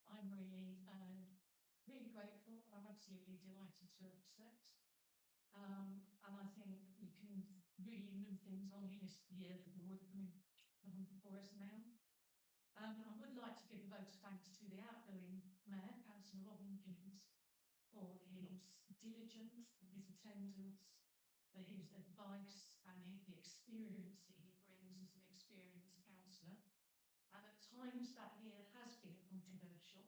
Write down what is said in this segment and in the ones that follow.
I'm really, really grateful. I'm absolutely delighted to accept. And I think we can really move things on in this year that we're working for us now. I would like to give a vote of thanks to the outgoing Mayor, Councillor Robin Gibbs, for his diligence, for his attendance, for his advice and the experience that he brings as an experienced councillor. And at times that year has been controversial,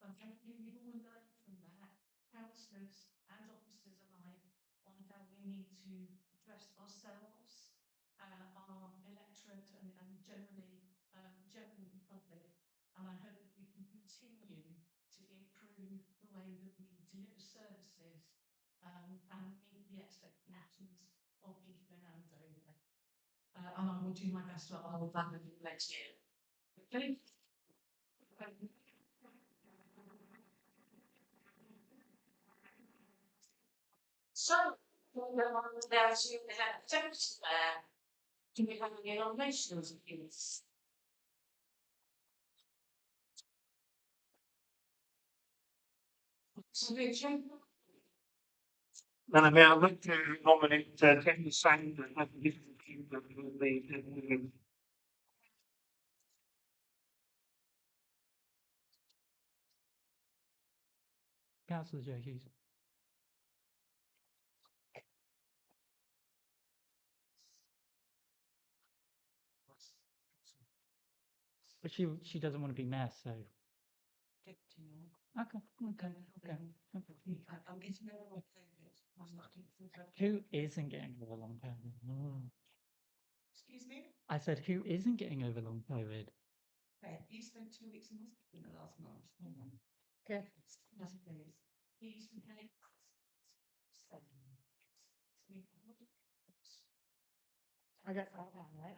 but I think we've all learned from that, councillors and officers alike, on how we need to address ourselves, our electorate and generally the public. And I hope that we can continue to improve the way that we deliver services and meet the expectations of people in Andover. And I will do my best to uphold that next year. Okay. So, there's you have text there. Do we have any nominations, please? And I mean, I'd like to nominate Tim Sand as the Councillor Joe Hughes. But she doesn't want to be mayor, so. Okay. I'm getting over long COVID. Who isn't getting over long COVID? Excuse me? I said, who isn't getting over long COVID? You spent 2 weeks in hospital in the last month. Okay. Yes, please. He's okay. I got that one, right?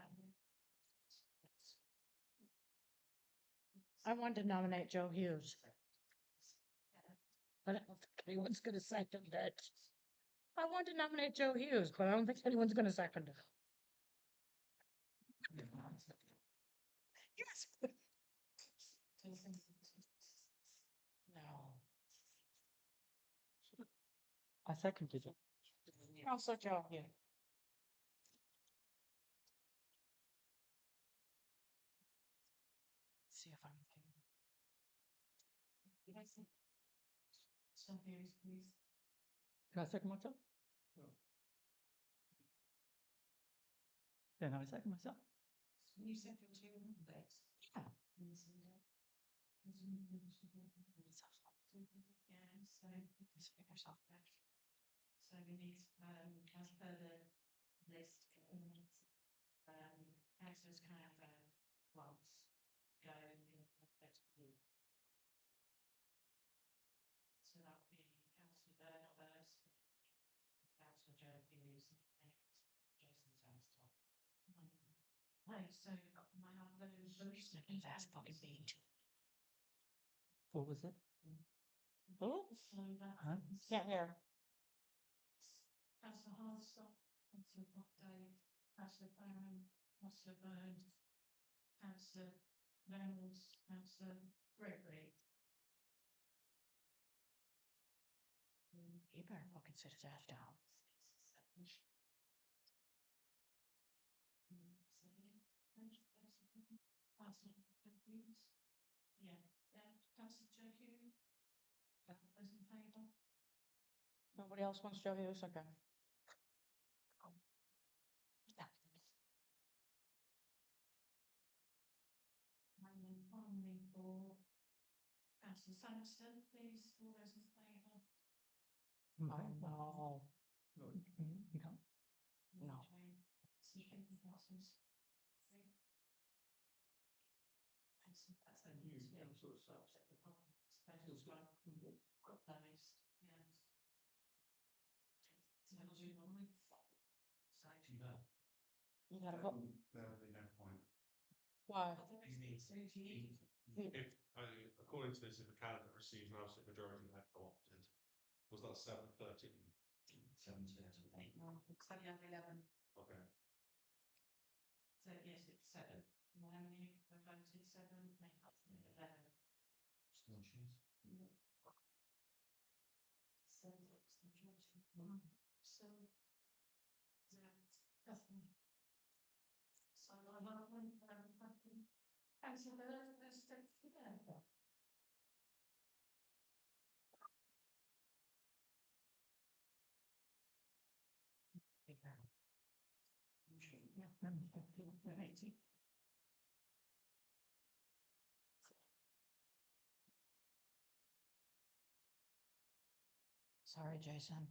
I want to nominate Joe Hughes. But I don't think anyone's going to second it. I want to nominate Joe Hughes, but I don't think anyone's going to second it. Yes. No. I seconded it. Also Joe Hughes. See if I'm thinking. So here's please. Can I second myself? Then I second myself. You said your 2 dates. Yeah. So we need, as per the list, councillors can have once go effectively. So that would be Councillor Bernard first, Councillor Joe Hughes, and Jason Sandstone. Right, so I have those. That's fucking beat. What was it? Oh, So that's can't hear. Councillor Hardstock, Councillor Botday, Councillor Farron, Councillor Bird, Councillor Reynolds, Councillor Gregory. You better fucking sit his ass down. Yeah, Councillor Joe Hughes. Those in favour? Nobody else wants Joe Hughes? Okay. And then finally for Councillor Sampson, please, all those in favour? No. No. No. You gotta vote. There'll be no point. Why? If, according to this, if a candidate receives an absolute majority of that co-opted, was that 7-13? 7-8. 11. Okay. So yes, it's 7. How many have voted 7? Make up 11. So that's the majority. So that's nothing. So I welcome Councillor Stoke today. Sorry, Jason.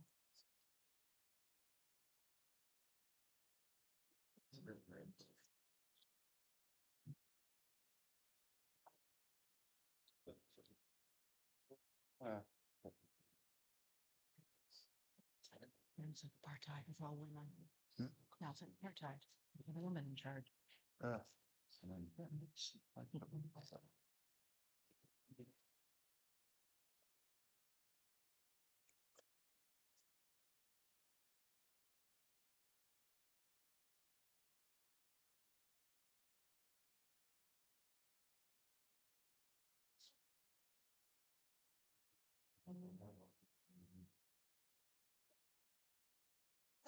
It's apartheid with all women. Now it's apartheid. We have a woman in charge.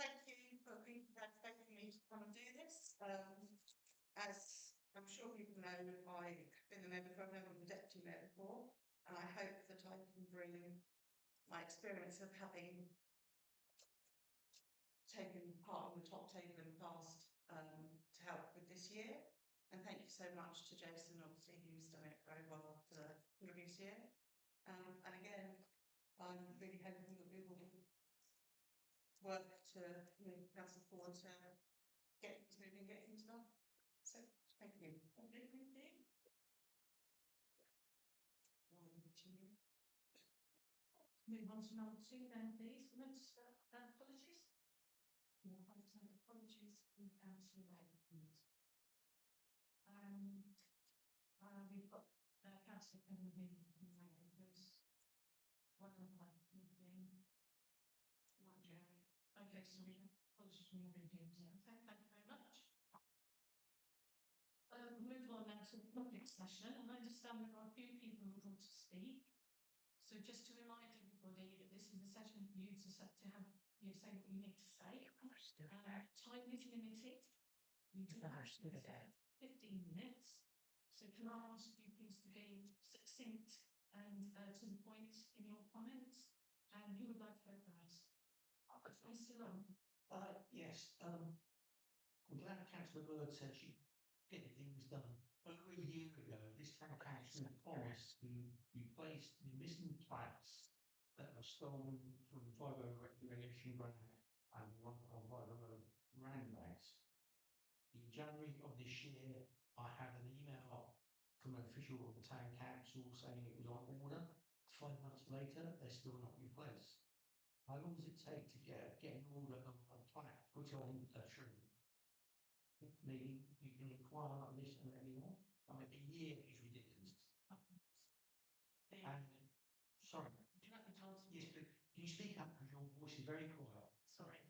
Thank you for inviting me to come and do this. As I'm sure people know, I've been a member for, I've never been deputy mayor before, and I hope that I can bring my experience of having taken part in the top table in the past to help with this year. And thank you so much to Jason, obviously, who's done it very well for the previous year. And again, I'm really hoping that we will work to council forward to get things moving, get things done. So thank you. Okay, thank you. Move on to number 2 then, please. Let's apologies. Apologies in council please. We've got councillor Kennedy who's one of my meeting. Okay, sorry. Apologies for moving here. Thank you very much. We'll move on now to the public session, and I understand there are a few people who want to speak. So just to remind everybody that this is a session for you to say what you need to say. Time is limited. You do have 15 minutes. So can I ask you please to be succinct and to the point in your comments? And who would like to go first? Mr. Long. Yes, I'm glad Councillor Bird said she'd get things done. Over a year ago, this town council promised to replace the missing plaques that were stolen from 50 recreation ground and 150 roundabouts. In January of this year, I had an email from an official of the town council saying it was on order. 5 months later, they're still not replaced. How long does it take to get an order of a plaque put on a tree? Maybe you can inquire on this and let me know. I mean, a year is ridiculous. And sorry, Would you like me to answer? yes, but can you speak up because your voice is very quiet? Sorry.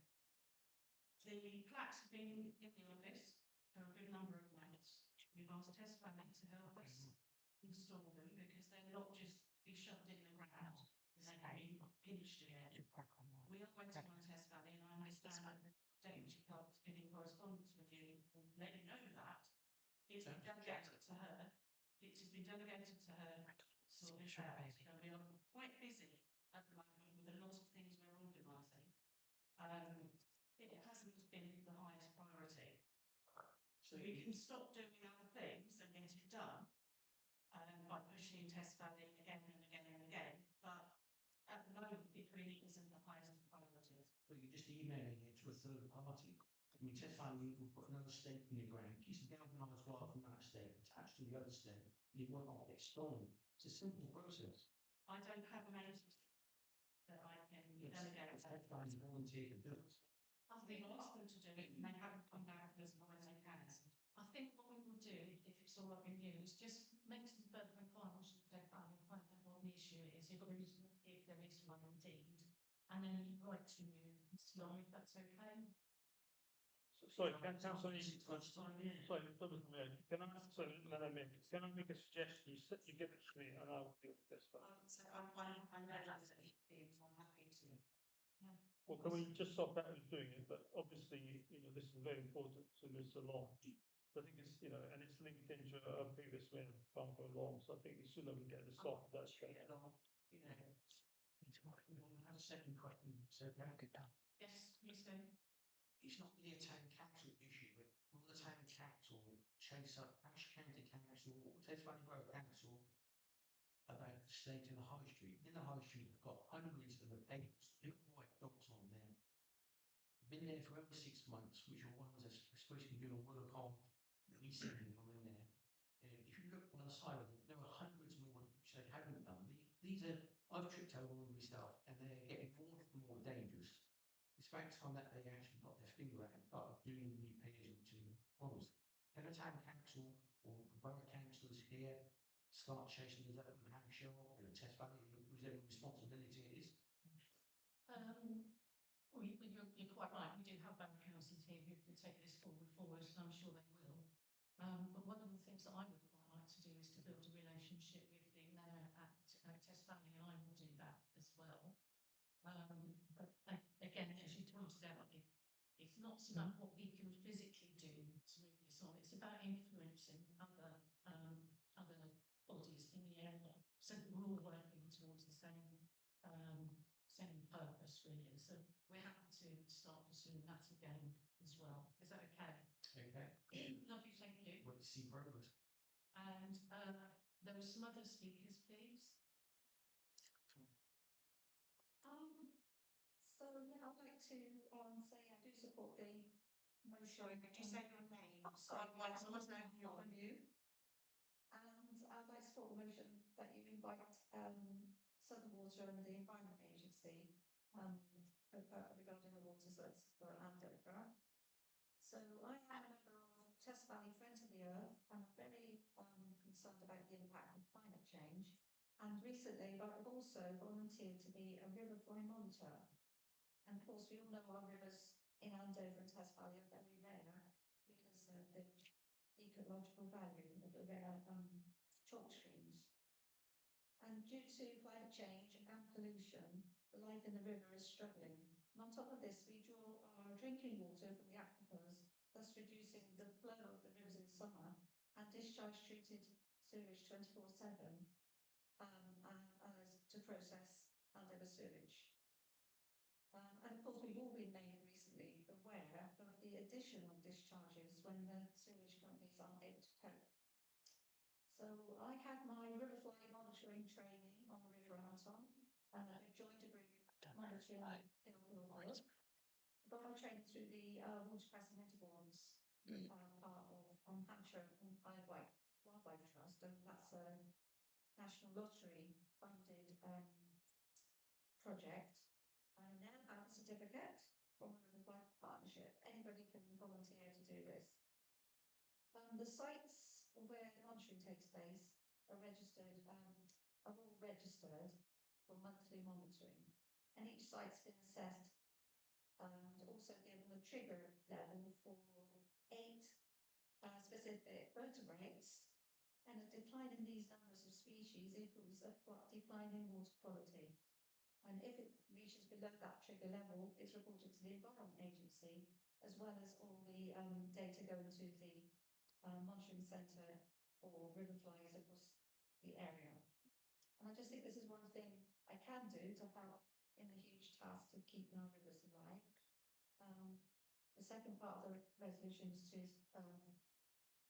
The plaques have been in the office for a good number of months. We've asked Tess Fanning to help us install them because they're not just be shoved in the ground and then being pinched again. We are waiting on Tess Fanning, and I understand that the Deputy Clerk's been in correspondence with you and let you know that. It's been delegated to her. It has been delegated to her. So we are quite busy at the moment with a lot of things we're organising. It hasn't been the highest priority. So We can stop doing other things and get it done by pushing Test Valley again and again and again. But at the moment, it really isn't the highest of priorities. but you're just emailing it to a third party. I mean, Tess Fanning will put another stake in the ground, piece of galvanised wire from that stake attached to the other stake. You won't not get stolen. It's a simple process. I don't have amount that I can delegate. Tess Fanning volunteered to do it. I've been asked them to do it and they haven't come back as long as they can. I think what we will do, if it's all right with you, is just make some further inquiries and find out what the issue is, if there is one indeed, and then write to you, Mr. Long, if that's okay. Sorry, councillor, First time, yeah. sorry, can I, sorry, Madam Mayor, can I make a suggestion? You give it to me and I will deal with this one. So I know that's a theme, so I'm happy to. Well, can we just stop that with doing it? But obviously, this is very important to Mr. Long. I think it's, and it's linked into a previous mayor, Bumper Long, so I think the sooner we get this off, that's Sure, better. you know, I have a second question, so Yes, Mr. it's not really a town council issue, but will the town council chase up Ash County Council, Test Valley Borough Council about the state of the high street? In the high street, we've got hundreds of apes, little white dogs on there. Been there for over 6 months, which are ones that are supposed to be doing work on leasing them on in there. If you look on the side of it, there are hundreds more which they haven't done. These are, I've tripped over all these stuff and they're getting more and more dangerous. It's about time that they actually got their finger out and started doing repairs to holes. Can the town council or the borough councillors here start chasing these up in Hampshire or Test Valley, whose responsibility it is? Well, you're quite right. We do have borough councils here who can take this forward, and I'm sure they will. But one of the things that I would quite like to do is to build a relationship with the mayor at Test Valley, and I will do that as well. And again, as you pointed out, it's not so much what we can physically do to move this on. It's about influencing other bodies in the area, so that we're all working towards the same purpose, really. So we're happy to start pursuing that again as well. Is that okay? Okay. Lovely, thank you. Well, to see progress. And there were some other speakers, please. So yeah, I'd like to say I do support the motion. Sorry, could you say your name? Sorry, Otherwise, I must know who you're. on you. And I'd like to support the motion that you invite Southern Water and the Environment Agency regarding the water source for Andover. So I am a member of Test Valley Friends of the Earth and I'm very concerned about the impact of climate change. And recently I've also volunteered to be a river flow monitor. And of course we all know our rivers in Andover and Test Valley are very rare because of the ecological value of the rare chalk streams. And due to climate change and pollution, the life in the river is struggling. And on top of this, we draw our drinking water from the aquifers, thus reducing the flow of the rivers in summer and discharge treated sewage 24/7 to process Andover sewage. And of course, we've all been made recently aware of the additional discharges when the sewage companies aren't able to cope. So I had my river flow monitoring training on the River Anton, and I've joined a group monitoring Hillfield Wood. But I'm trained through the Watercress and Interbournes part of Hampshire Wildlife Trust, and that's a National Lottery funded project. I now have a certificate from the River Partnership. Anybody can volunteer to do this. The sites where the monitoring takes place are registered, are all registered for monthly monitoring, and each site's been assessed and also given a trigger level for 8 specific vertebrates, and a decline in these numbers of species equals a decline in water quality. And if it reaches below that trigger level, it's reported to the Environment Agency, as well as all the data going to the monitoring centre for river flies across the area. And I just think this is one thing I can do to help in the huge task of keeping our rivers alive. The second part of the resolution is to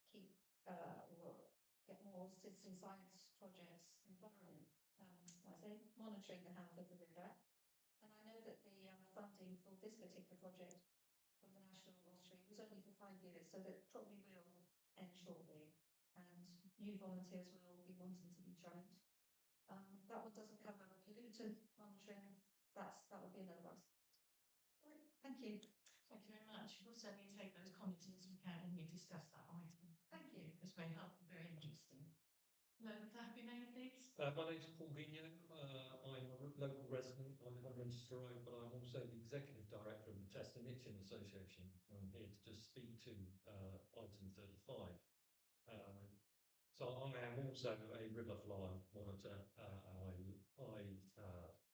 keep or get more citizen science projects environment, monitoring the health of the river. And I know that the funding for this particular project from the National Lottery was only for 5 years, so that probably will end shortly. And new volunteers will be wanting to be joined. That one doesn't cover pollutant monitoring. That would be another one. Right, thank you. Thank you very much. We'll certainly take those comments into account when we discuss that item. Thank you. It's very helpful, very interesting. Local happy name, please. My name's Paul Vigneault. I'm a local resident. I live on Winchester Road, but I'm also the executive director of the Test and Itching Association. I'm here to just So I am also a riverfly monitor. I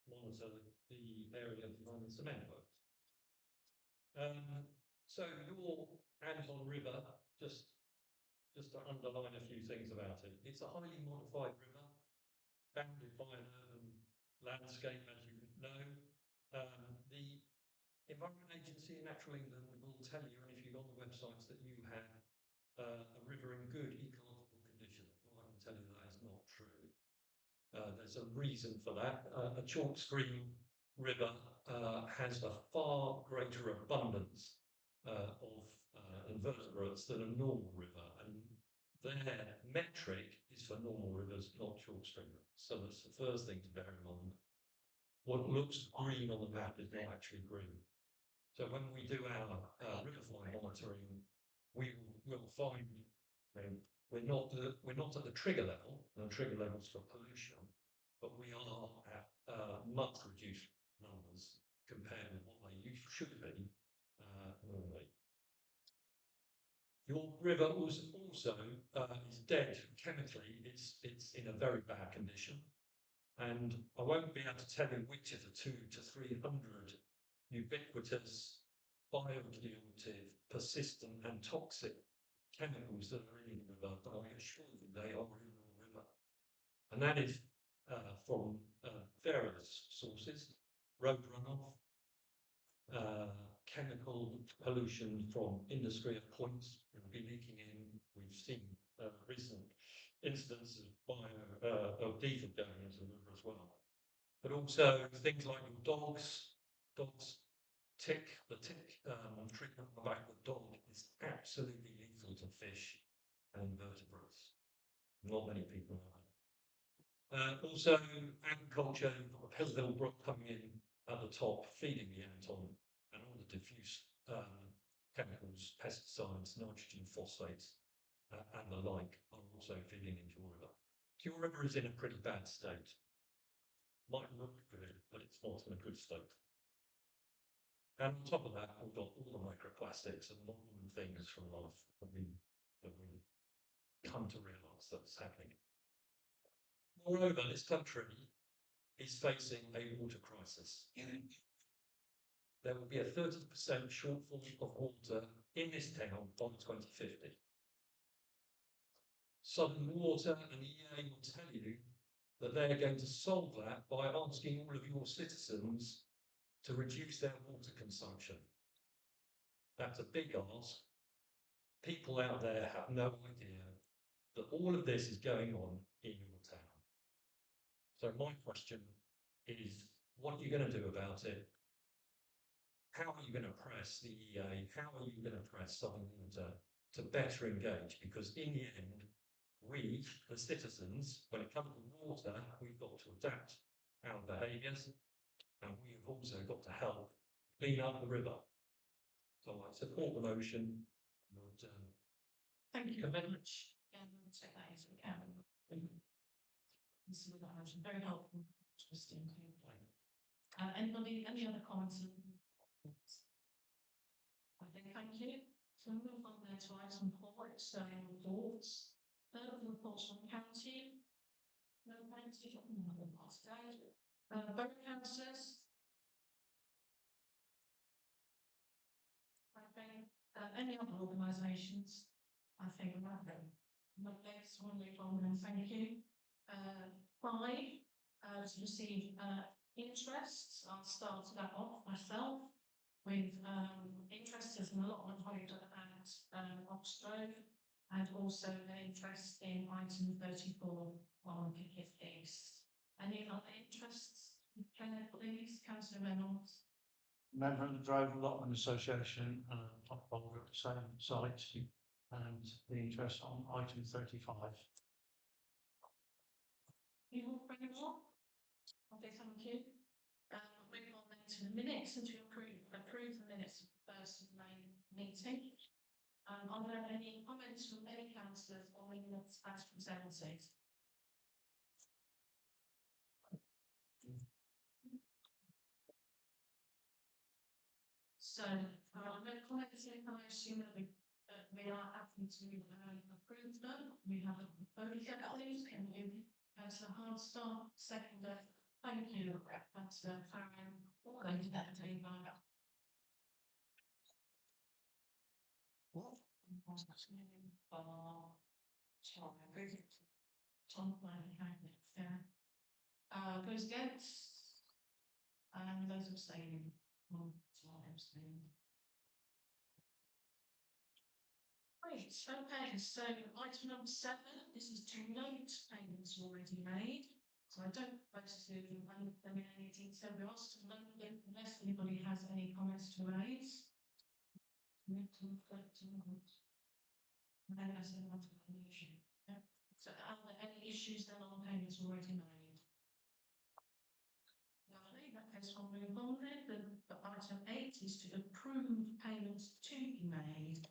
monitor the area behind the cement works. So your Anton River, just to underline a few things about it, it's a highly modified river, bounded by an urban landscape, as you know. The Environment Agency in Natural England will tell you, and if you go on the websites, that you have a river in good ecological condition. Well, I can tell you that is not true. There's a reason for that. A chalk stream river has a far greater abundance of invertebrates than a normal river, and their metric is for normal rivers, not chalk stream rivers. So that's the first thing to bear in mind. What looks green on the map is not actually green. So when we do our riverfly monitoring, we will find, we're not at the trigger level, and the trigger levels for pollution, but we are at much reduced numbers compared with what they should be normally. Your river also is dead chemically. It's in a very bad condition, and I won't be able to tell you which of the 200 to 300 ubiquitous, bioaccumulative, persistent, and toxic chemicals that are in the river, but I assure you they are in the river, and that is from various sources: road runoff, chemical pollution from industry at points will be leaking in. We've seen recent incidents of diesel going into the river as well. But also things like your dogs tick, the tick treatment on the back of the dog is absolutely lethal to fish and invertebrates. Not many people know that. Also agriculture, you've got a Hill Brook coming in at the top, feeding the Anton, and all the diffuse chemicals, pesticides, nitrogen phosphates, and the like are also feeding into your river. Your river is in a pretty bad state. Might look good, but it's not in a good state. And on top of that, we've got all the microplastics and modern things from life that we come to realise that's happening. Moreover, this country is facing a water crisis. There will be a 30% shortfall of water in this town by 2050. Southern Water and the EA will tell you that they are going to solve that by asking all of your citizens to reduce their water consumption. That's a big ask. People out there have no idea that all of this is going on in your town. So my question is, what are you going to do about it? How are you going to press the EA? How are you going to press Southern Water to better engage? Because in the end, we, the citizens, when it comes to water, we've got to adapt our behaviours, and we have also got to help clean up the river. So I support the motion. Thank you very much. And take that as we can. This is very helpful, interesting. Anybody, any other comments? Okay, thank you. So we move on there to item 4, external reports. Reports from county. No county, the last day. Borough councillors. Okay. Any other organisations? I think nothing. Lovely, so we'll move on and thank you. 5, to receive interests. I'll start that off myself with interest as an allotment holder at Oxgrove, and also an interest in item 34 on Pickett East. Any other interests? Please, Councillor Reynolds. Member of the Drove Allotment Association, holder at the same site, and the interest on item 35. You will bring it on? Okay, thank you. Moving on then to the minutes and to approve the minutes of the first of May meeting. Are there any comments from any councillors on the minutes as presented? So, no comments in, I assume that we are happy to approve them. We have both please, can you, Councillor Hardstar, seconder, thank you, Councillor Farron, all those in favour. What? Tom, those against? And those abstaining? Abstaining. Great, okay, so item number 7, this is to note payments already made. So I don't propose to amend them in any detail. We asked to note them unless anybody has any comments to raise. No, that's another conclusion. Yeah. So are there any issues then on payments already made? Lovely, that case we'll move on then. The item 8 is to approve payments to be made.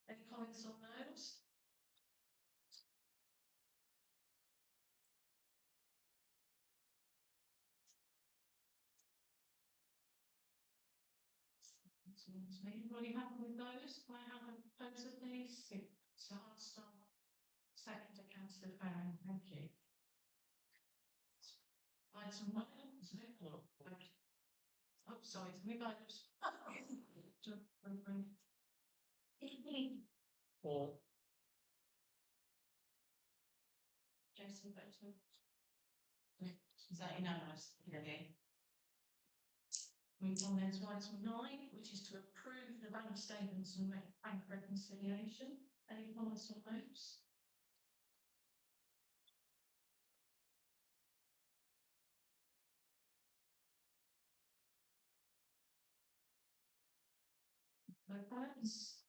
Any comments on those? So anybody happy with those? Can I have a proposer please? So I'll start. Second to Councillor Farron, thank you. Item 1, isn't it? Oh, sorry, can we vote? Or Jason votes. Is that unanimous? Okay. Move on then to item 9, which is to approve the bank statements and make bank reconciliation. Any comments on those? No comments.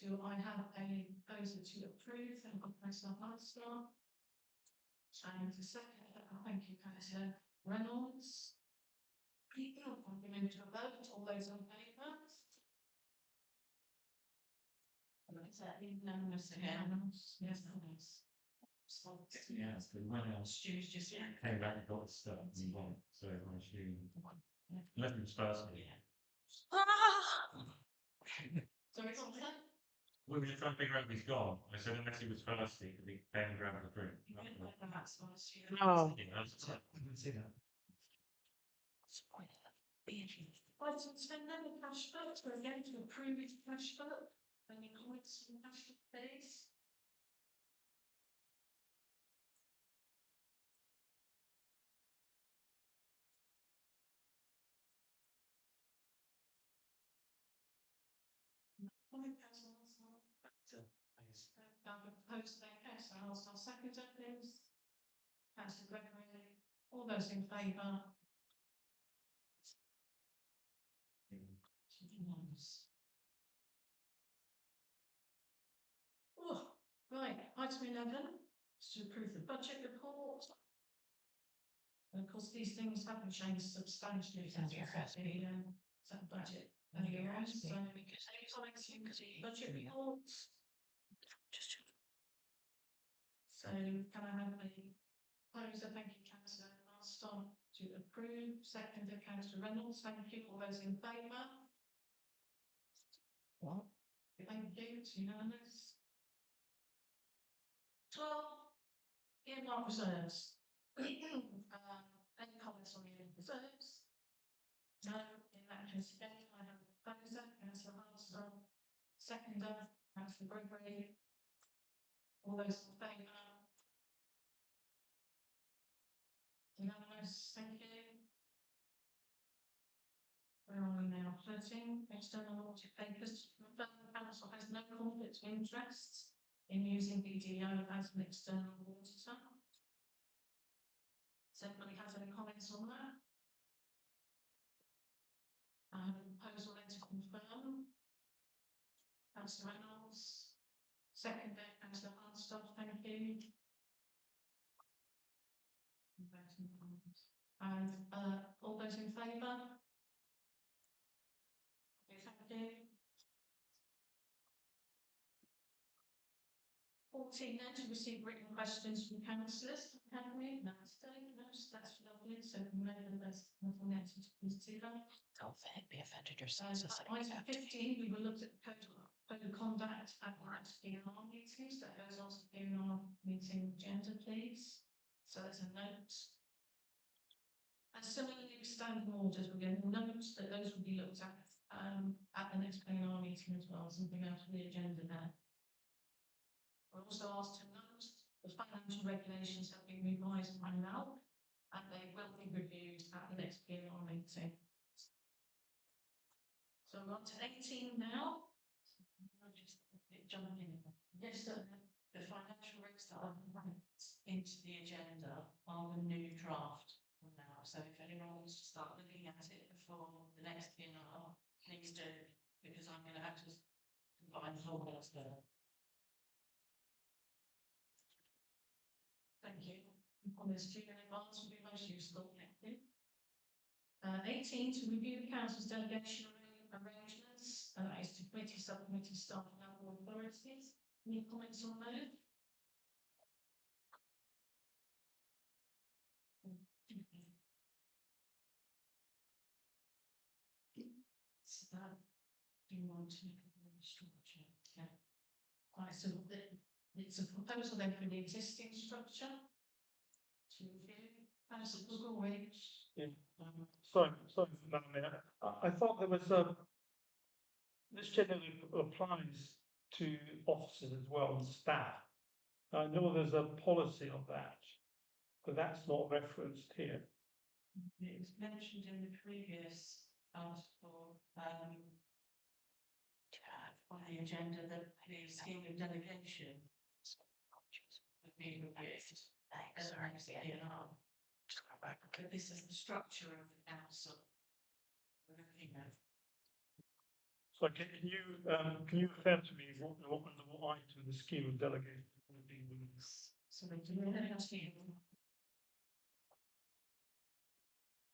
Do I have a proposal to approve? Thank you, Councillor Hardstar. And a second, thank you, Councillor Reynolds. People, we move to a vote. All those in favour? Is that unanimous again? Yes, yes. Yeah, so when else? Stu's just Came back and got stuff and move on, so I assume. Nothing's personal. Sorry, what was that? We were just trying to figure out if he's gone. I said unless he was thirsty, because he came and grabbed a drink. Oh. Yeah, that's it. I didn't see that. Item 10 then, the cash vote. We're going to approve it cash vote. Any comments on cash vote, please? Proposed then, Councillor Hardstar, second, please. Councillor Gregory, all those in favour? Unanimous. Oh, right, item 11 is to approve the budget report. And of course, these things haven't changed substantially since we set the budget earlier on. So, any comments on the budget report? So, can I have a proposer? Thank you, Councillor Hardstar, to approve. Second, Councillor Reynolds. Thank you. All those in favour? What? Thank you. It's unanimous. 12. Earmark reserves. Any comments on the reserves? No. In that case, again, I have a proposer, Councillor Hardstar. Seconder, Councillor Gregory. All those in favour? Unanimous, thank you. Where are we now? 13, external audit papers. The council has no conflict of interest in using BDO as an external auditor. Does anybody have any comments on that? I have a proposal then to confirm. Councillor Reynolds. Second, Councillor Hardstar, thank you. And all those in favour? Okay, thank you. 14, 14 then to receive written questions from councillors, can we? That's lovely, so remember there's nothing else to do that. Don't be offended Item 15, we will look at the code of conduct at our SPR meetings, that goes on to the SPR meeting agenda, please. So there's a note. And similarly with standing orders, we're going to note that those will be looked at the next PNR meeting as well, something else for the agenda there. We're also asked to note the financial regulations have been revised by now, and they will be reviewed at the next PNR meeting. So we're on to 18 now. I'll just jump in. Yes, the financial regs that are into the agenda are the new draft from now. So if anyone wants to start looking at it before the next PNR, please do, because I'm going to have to combine the whole lot there. Thank you. On this 2 in advance will be most useful. Thank you. 18 to review the council's delegation arrangements, and that is to committee, subcommittee, staff and local authorities. Any comments on those? So that do you want to make a structure? Yeah. Right, so it's a proposal then for the existing structure to review. Sorry, Madam Mayor. I thought there was this generally applies to officers as well and staff. I know there's a policy on that, but that's not referenced here. It was mentioned in the previous article on the agenda that the scheme of delegation would be reviewed. But this is the structure of the council. So can you refer to me what item the scheme of delegation would be? So the team.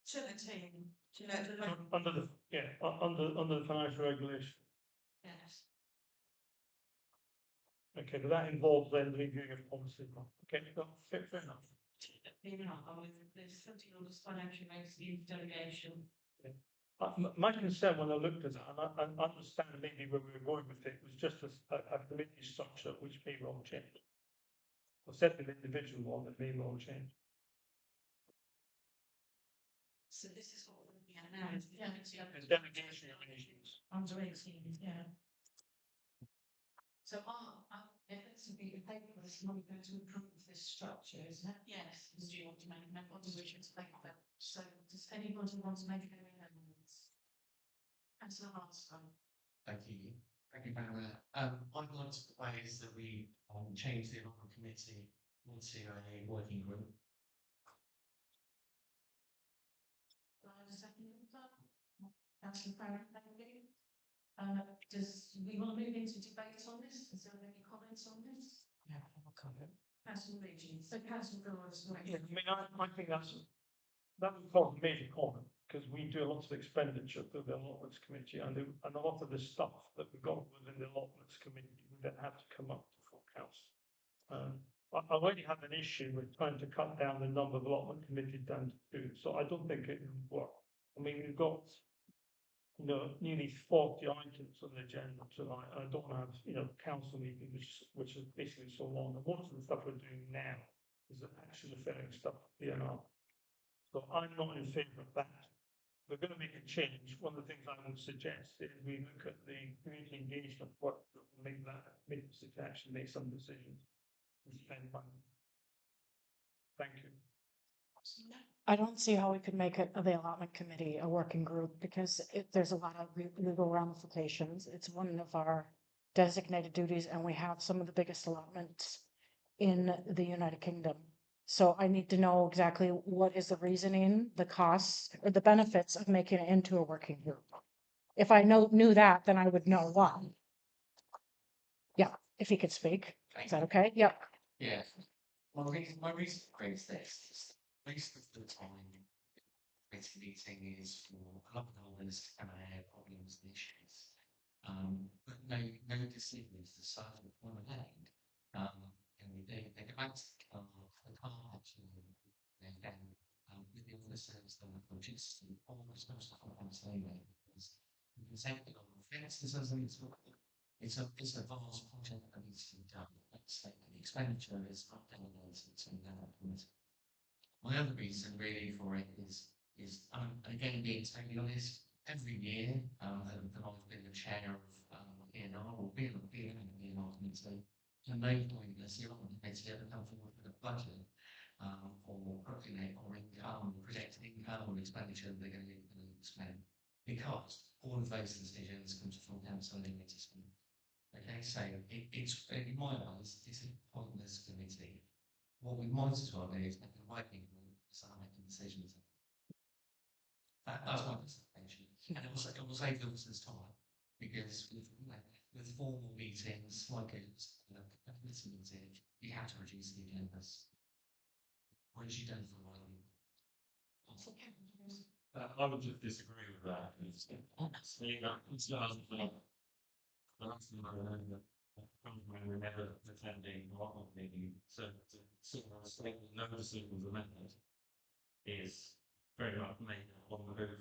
To the team. Under the financial regulation. Yes. Okay, but that involves then reviewing of policy. Okay, fair enough. There's something on the financial scheme delegation. My concern when I looked at it, and I understand maybe where we were going with it, was just a committee structure which may well change. Or set an individual one that may well change. So this is what we're looking at now. Delegation arrangements. Under 18, yeah. So it's to be the paper is not going to approve this structure, isn't it? Yes. Do you want to make amendments? We should take that. So does anybody want to make any amendments? Councillor Marston. Thank you. Thank you, Madam Mayor. I'd like to propose that we change the environment committee into a working group. Do I have a second? Councillor Farron, thank you. Does we want to move into debate on this? Is there any comments on this? Yeah, I have a comment. Councillor Regis. So Councillor Lawrence. Yeah, I mean, I think that would cause a major comment because we do a lot of expenditure through the allotments committee, and a lot of the stuff that we've got within the allotments committee we then have to come up to full council. I already have an issue with trying to cut down the number of allotment committees down to 2, so I don't think it would work. I mean, we've got nearly 40 items on the agenda tonight. I don't have, council meeting, which is basically so long. And most of the stuff we're doing now is actually referring stuff to PNR. So I'm not in favour of that. We're going to make a change. One of the things I would suggest is we look at the community engagement work that will make us actually make some decisions and spend money. Thank you. I don't see how we could make it the allotment committee a working group because there's a lot of legal ramifications. It's one of our designated duties, and we have some of the biggest allotments in the United Kingdom. So I need to know exactly what is the reasoning, the costs, or the benefits of making it into a working group. If I knew that, then I would know why. Yeah, if he could speak. Is that okay? Yep. Yeah. My reason for this is most of the time committee meeting is for allotment holders to come and have problems and issues. But no decisions decided beforehand. which is almost no stuff I'm saying there. You can take it on the fences as it's a vast project that needs to be done. Let's say the expenditure is not delegated to that. My other reason really for it is again being totally honest, every year that I've been the chair of ENR or being an ENR committee, to no point does the committee ever come forward with a budget or income, projected income or expenditure that they're going to spend, because all of those decisions come from council and they need to spend. Okay, so it's in my eyes, it's a pointless committee. What we might as well do is make a working group to start making decisions. That's my presentation. And it will save us time, because with formal meetings like a committee meeting, you have to reduce the agendas. Whereas you don't for one. I would just disagree with that. I remember attending one meeting, so noticing the amendment is very much made on the move.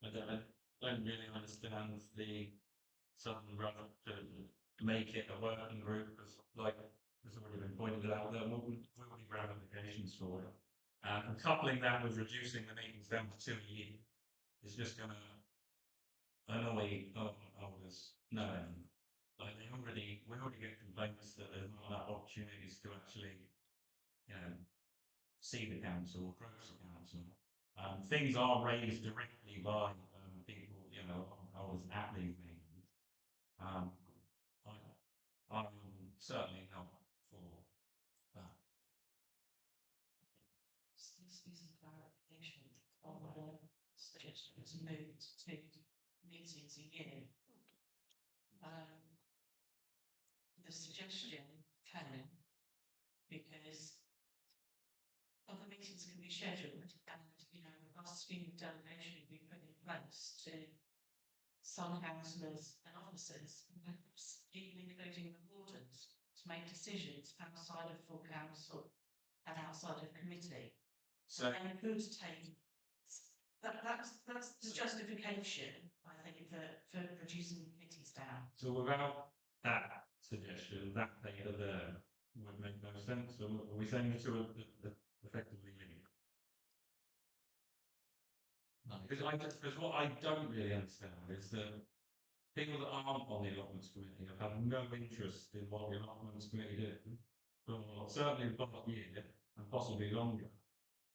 I don't really understand the sudden rush to make it a working group, as like has already been pointed out, there will be ramifications for it. And coupling that with reducing the meetings down to 2 a year is just going to annoy others. No end. Like we already get complaints that there's not enough opportunities to actually, see the council, approach the council. Things are raised directly by people, I was at these meetings. I'm certainly not for that. This is a clarification on the suggestions moved to meetings a year. The suggestion came because other meetings can be scheduled and, our scheme of delegation will be put in place to some councillors and officers, even including the wardens, to make decisions outside of full council and outside of committee. So and could take that's the justification, I think, for reducing committees down. So without that suggestion, that data there would make no sense. So are we saying to effectively leave? No, Because what I don't really understand is that people that aren't on the allotments committee have had no interest in what the allotments committee did for certainly the past year and possibly longer.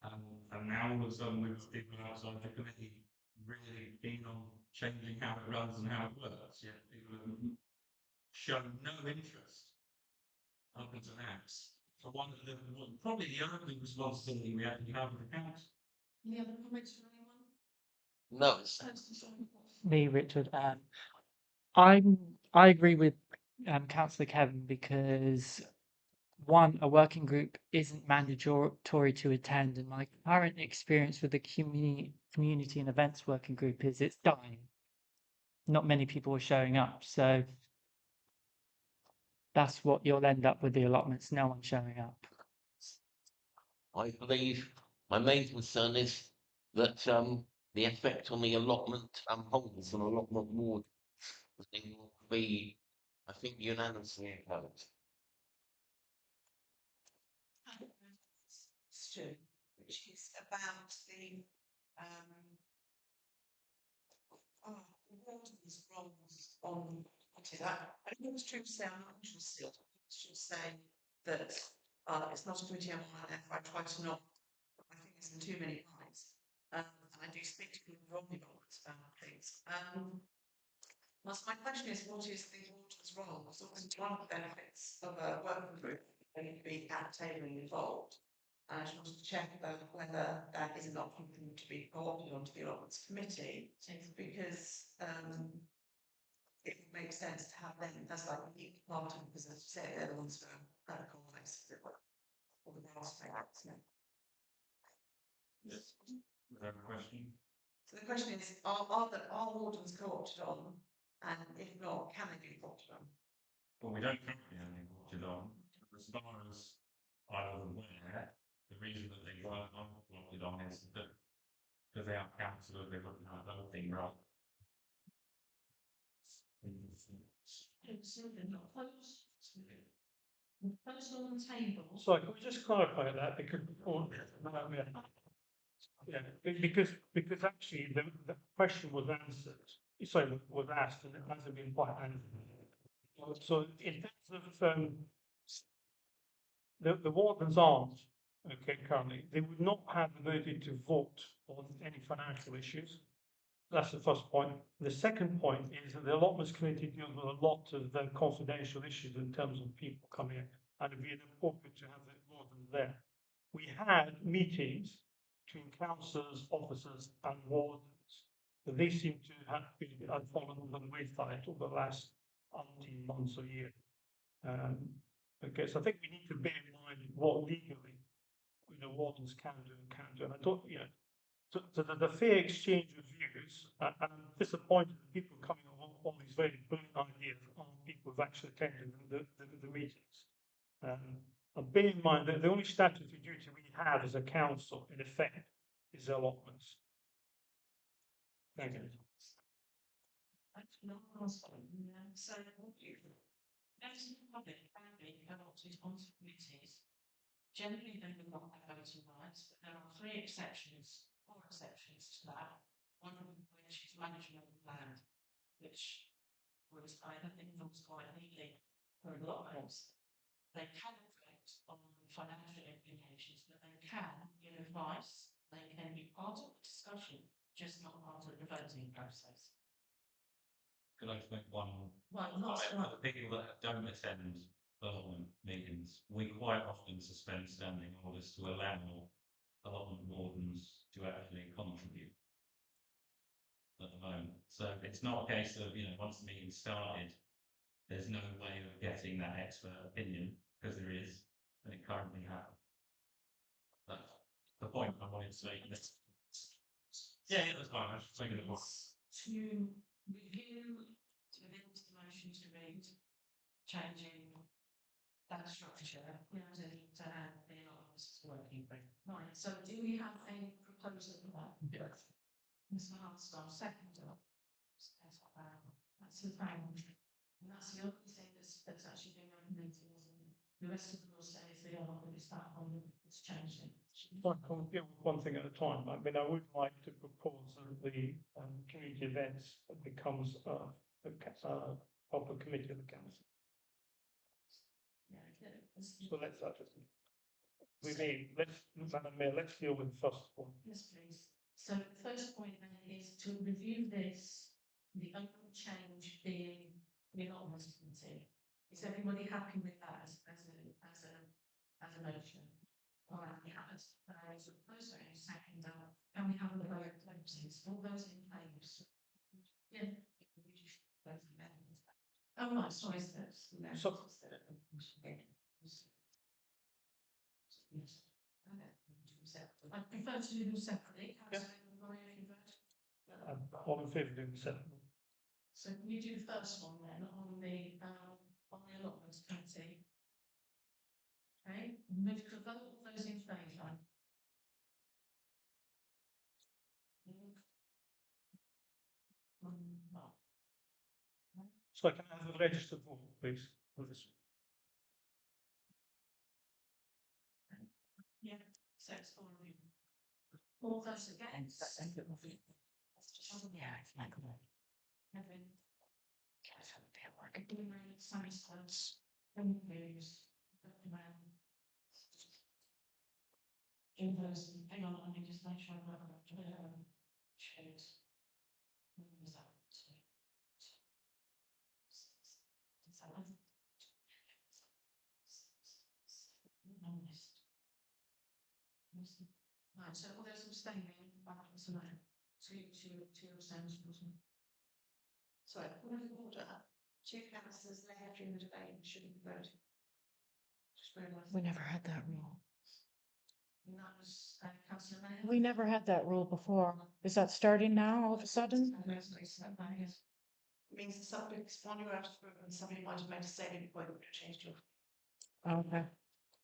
And now all of a sudden we've got people outside the committee really keen on changing how it runs and how it works. Yet people have shown no interest up until now. For one of the probably the only responsibility we actually have with the council. Any other comments from anyone? no, Me, Richard. I agree with Councillor Kevin, because one, a working group isn't mandatory to attend, and my current experience with the community and events working group is it's dying. Not many people are showing up, so that's what you'll end up with the allotments. No one showing up. I believe my main concern is that the effect on the allotment holders and allotment ward thing will be, I think, unanimously opposed. Question, which is about the warden's roles on that. I think it's true to say I'm not interested. It's just saying that it's not a committee I'm on, and I try to not put my fingers in too many pies. And I do speak to people wrong about things. So my question is, what is the warden's role? Because obviously one of the benefits of a working group is to be at the table and involved. And I just wanted to check about whether that is not something to be co-opted onto the allotments committee, because it would make sense to have them as like a new part of, because as you say, they're the ones for context or the brass facts. Yes. Without a question. So the question is, are wardens co-opted on, and if not, can they be co-opted on? Well, we don't currently have any voted on. As far as I was aware, the reason that they weren't voted on is that because they are councillors, they're looking at the whole thing, right? Proposal on the table. Sorry, can we just clarify that because yeah, because actually the question was answered, sorry, was asked and it hasn't been quite answered. So in terms of the wardens aren't okay currently. They would not have the ability to vote on any financial issues. That's the first point. The second point is that the allotments committee deals with a lot of the confidential issues in terms of people coming in, and it'd be inappropriate to have the wardens there. We had meetings between councillors, officers, and wardens, but they seem to have been fallen on the wayside over the last 18 months or year. Okay, so I think we need to bear in mind what legally, wardens can do and can't do, and I don't, so the fair exchange of views, and I'm disappointed that people coming on all these very brilliant ideas aren't people who've actually attended the meetings. And bear in mind that the only statutory duty we have as a council, in effect, is allotments. Thank you. So, members of the public can be allotted onto committees. Generally, they will not have voting rights, but there are four exceptions to that. One of which is management of land, which was, I think, was quite neatly for a lot of us. They can reflect on financial implications, but they can give advice. They can be part of the discussion, just not part of the voting process. Could I just make one? Well, not For the people that don't attend allotment meetings, we quite often suspend standing orders to allow allotment wardens to actually contribute at the moment. So it's not a case of, once the meeting started, there's no way of getting that expert opinion, because there is, and it currently happens. That's the point I wanted to make. Yeah, that's fine. I was just making a point. To review, to amend the motion to read, changing that structure, to have the allotments working. Right, so do we have a proposal for that? Yes. Ms. Marston, second. That's the plan. And that's the only thing that's actually been recommended, isn't it? The rest of the law says the allotment is that on, it's changing. I can deal with one thing at a time. I mean, I would like to propose that the community events becomes a proper committee of the council. Yeah, So let's Madam Mayor, let's deal with the first one. yes, please. So the first point then is to review this, the only change being the allotments committee. Is everybody happy with that as a motion? All right, we have it. So first one is second. Can we have a vote, please? All those in favour? Yeah. Oh, right, sorry, I prefer to do them separately. All in favour of doing the second one? So can we do the first one then on the allotments committee? Okay, move to vote all those in favour. So can I have a registered vote, please, for this? Yeah, so it's all of you. All those against? Yeah, it's like Kevin. Sammy Stubbs. News. In those, hang on, let me just make sure I've got that. Choose. When was that? Right, so all those abstaining, two abstentions. Sorry, point of order. Two councillors left during the debate and shouldn't be voting. We never had that rule. And that was councillor Mayor. We never had that rule before. Is that starting now all of a sudden? It means that somebody, one you're out of the room and somebody might have made a saving point which changed your. Okay.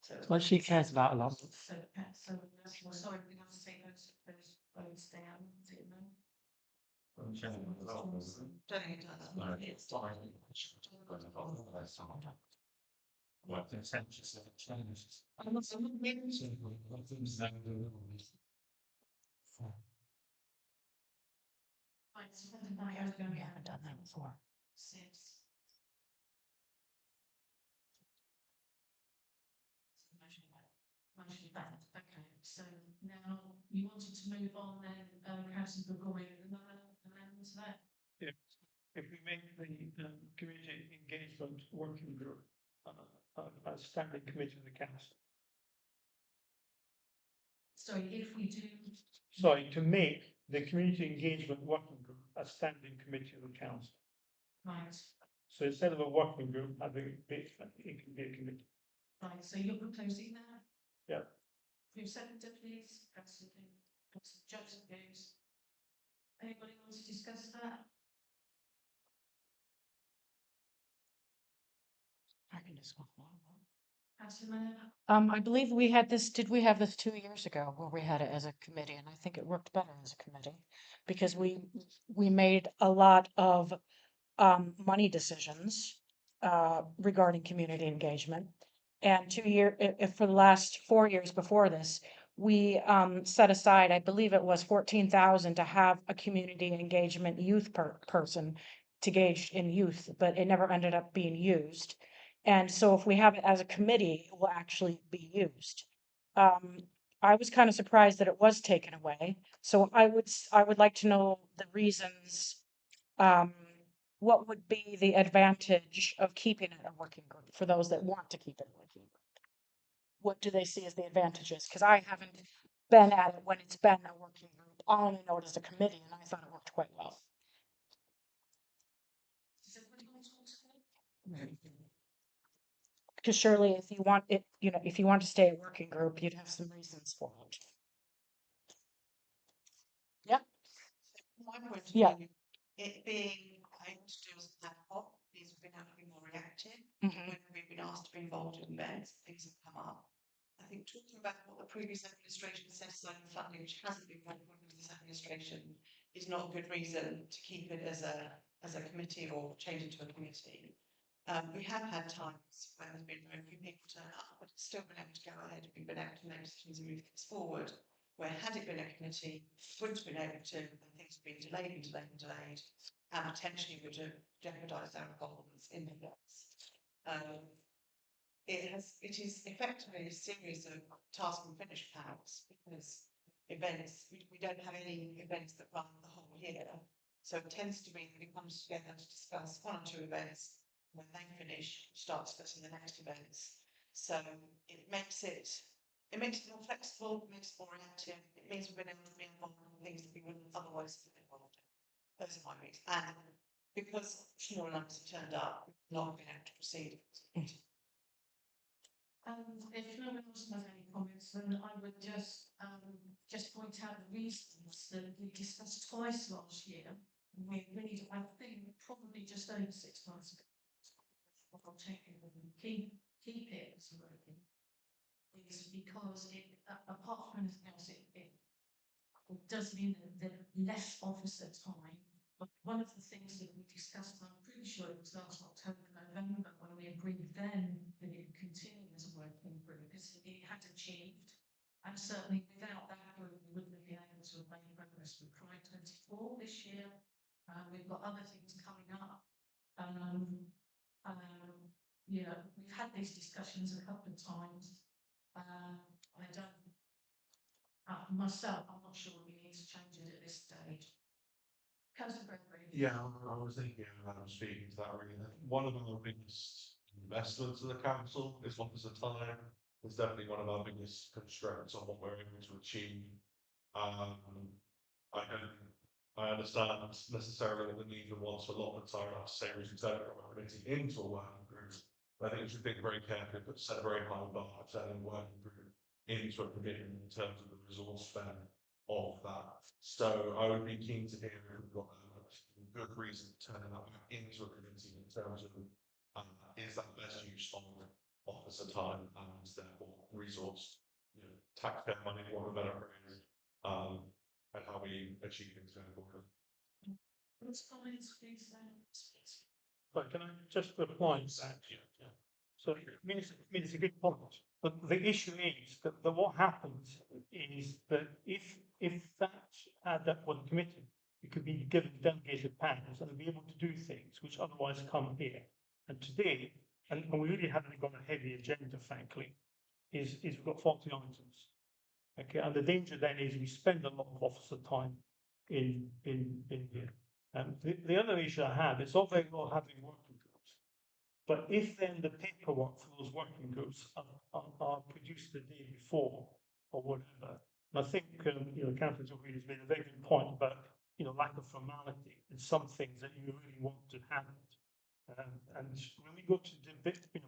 So what she cares about a lot. So, sorry, we have to take those Votes down, 0. Don't think it does. No, It's fine. Quite contentious if it changes. We haven't done that before. 6. Motion banned. Okay, so now you wanted to move on then, councillor Gregory, another amendment to that? If we make the community engagement working group a standing committee of the council. Sorry, if we do, Sorry, to make the community engagement working group a standing committee of the council. right, So instead of a working group, I think it can be a committee. right, so you're proposing that? Yeah. Who seconded, please? Councillor Joseph goes. Anybody want to discuss that? I can just. Councillor Mayor? I believe we had this, did we have this 2 years ago where we had it as a committee, and I think it worked better as a committee. Because we made a lot of money decisions regarding community engagement. And if for the last 4 years before this, we set aside, I believe it was 14,000 to have a community engagement youth person to gauge in youth, but it never ended up being used. And so if we have it as a committee, it will actually be used. I was kind of surprised that it was taken away. So I would like to know the reasons. What would be the advantage of keeping it a working group for those that want to keep it a working group? What do they see as the advantages? Because I haven't been at it when it's been a working group. I only know it as a committee, and I thought it worked quite well. Does everybody want to talk to me? Because surely, if you want it, if you want to stay a working group, you'd have some reasons for it. My point of Yeah. view, it being able to do as an ad hoc means we've been able to be more reactive. Mhm. When we've been asked to be involved in events, things have come up. I think talking about what the previous administration set aside in funding, which hasn't been one of this administration, is not a good reason to keep it as a committee or change it to a committee. We have had times when there's been very few people turn up, but it's still been able to go ahead. We've been able to make decisions and move things forward. Where had it been a committee, wouldn't have been able to, and things have been delayed and delayed and delayed, and potentially would have jeopardised our involvement in the works. It is effectively a series of task and finish plans because events, we don't have any events that run the whole year. So it tends to be that it comes together to discuss 1 or 2 events. When they finish, start discussing the next events. So it makes it more flexible, it makes it more reactive. It means we've been able to be involved in things that we wouldn't otherwise have been involved in. Those are my views. And because small numbers have turned up, we've not been able to proceed. If no one else has any comments, then I would just point out the reasons that we discussed twice last year. We agreed, I think, probably just over 6 months ago. I'll take it and keep it as working. Is because apart from anything else, it does mean that less officer time. But one of the things that we discussed, I'm pretty sure it was last October, November, when we agreed then that it would continue as a working group, because it had achieved. And certainly without that group, we wouldn't have been able to have made progress with Pride 24 this year. We've got other things coming up. We've had these discussions a couple of times. I don't, myself, I'm not sure we need to change it at this stage. Councillor Gregory. Yeah, I was thinking, speaking to that really, one of our biggest investments of the council is officer time. It's definitely one of our biggest constraints on what we're able to achieve. I understand necessarily the need of once allotments are not to say we should set a committee into a working group. But I think we should think very carefully, but set a very high bar of setting a working group into a committee in terms of the resource spend of that. So I would be keen to hear if we've got a good reason to turn that into a committee in terms of is that best use of officer time and therefore resource, taxpayer money, for a better phrase. and how we achieve things going forward. What's comments, please, But can I just reply to that? So I mean, it's a good point, but the issue is that what happens is that if that's that one committee, it could be given delegated powers and be able to do things which otherwise come here. And today, and we really haven't got a heavy agenda, frankly, is we've got 40 items. Okay, and the danger then is we spend a lot of officer time in here. The other issue I have, it's all very well having working groups, but if then the paperwork for those working groups are produced the day before or whatever, and I think Councillor Zoe has made a very good point about lack of formality in some things that you really want to have. And when we go to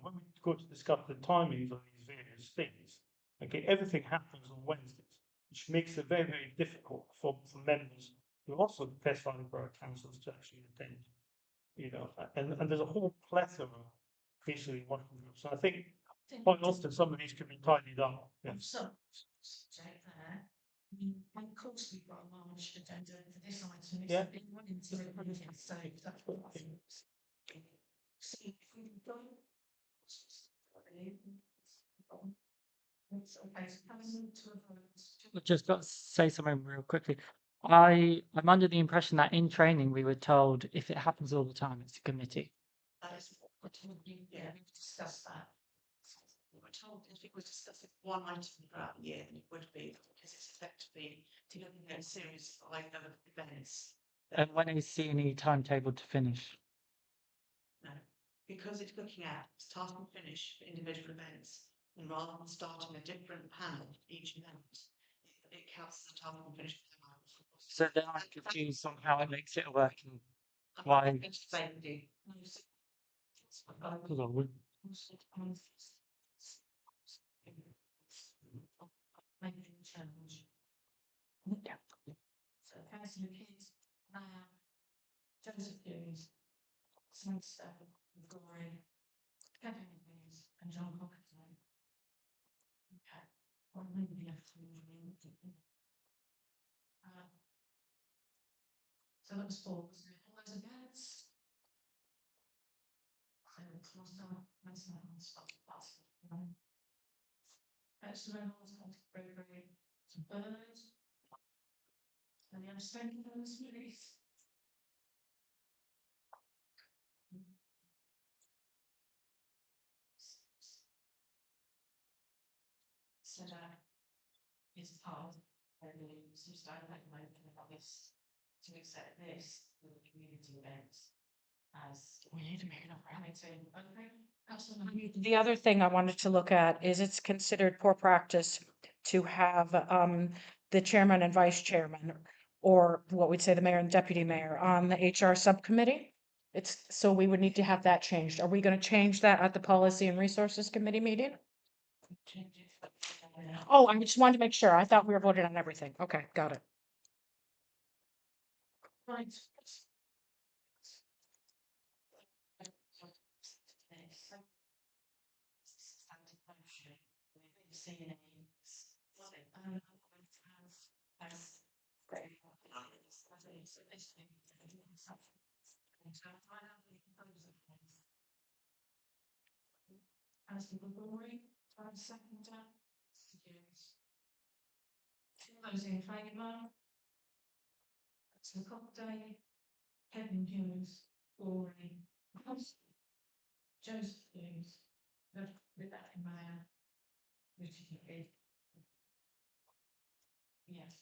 when we go to discuss the timings of these various things, okay, everything happens on Wednesdays, which makes it very, very difficult for members who are also West Valley Borough councils to actually attend. And there's a whole plethora of basically working groups. So I think quite often some of these could be tidied up. So, take there. I mean, of course, we've got a large agenda for this item. It's Yeah. been running to the meeting, so that's what I think. See, if we go. It's okay, so coming to a vote. I've just got to say something real quickly. I'm under the impression that in training we were told if it happens all the time, it's a committee. That is what we're told, yeah, we've discussed that. We were told if it was discussing one item throughout the year, then it would be, because it's effectively delivering a series of other events. And when is CNE timetable to finish? No, because it's looking at start and finish for individual events, and rather than starting a different panel for each event, it counts as a start and finish. So then I'm confused on how it makes it a working. I'm Why? going to say with you. Hold on, Making a challenge. Yeah. So Councillor Keys, Joseph Hughes, Smith Stafford, Glory, Kevin Hughes, and John Hockerton. Okay, or maybe the afternoon. So that was 4, wasn't it? All those against? So it's myself, that's Councillor Reynolds, Councillor Gregory, some Bernard. Any abstentions, please? So that is part of the substantive about this to accept this with the community events as We need to make it up. meeting. Okay, absolutely. The other thing I wanted to look at is it's considered poor practice to have the chairman and vice chairman, or what we'd say the mayor and deputy mayor, on the HR subcommittee. So we would need to have that changed. Are we going to change that at the policy and resources committee meeting? Oh, I just wanted to make sure. I thought we were voting on everything. Okay, got it. Right. As the Gregory, seconder. All those in favour? So Cockday, Kevin Hughes, Glory, Joseph Hughes, Rebecca Mayer, Richard Hughes. Yes.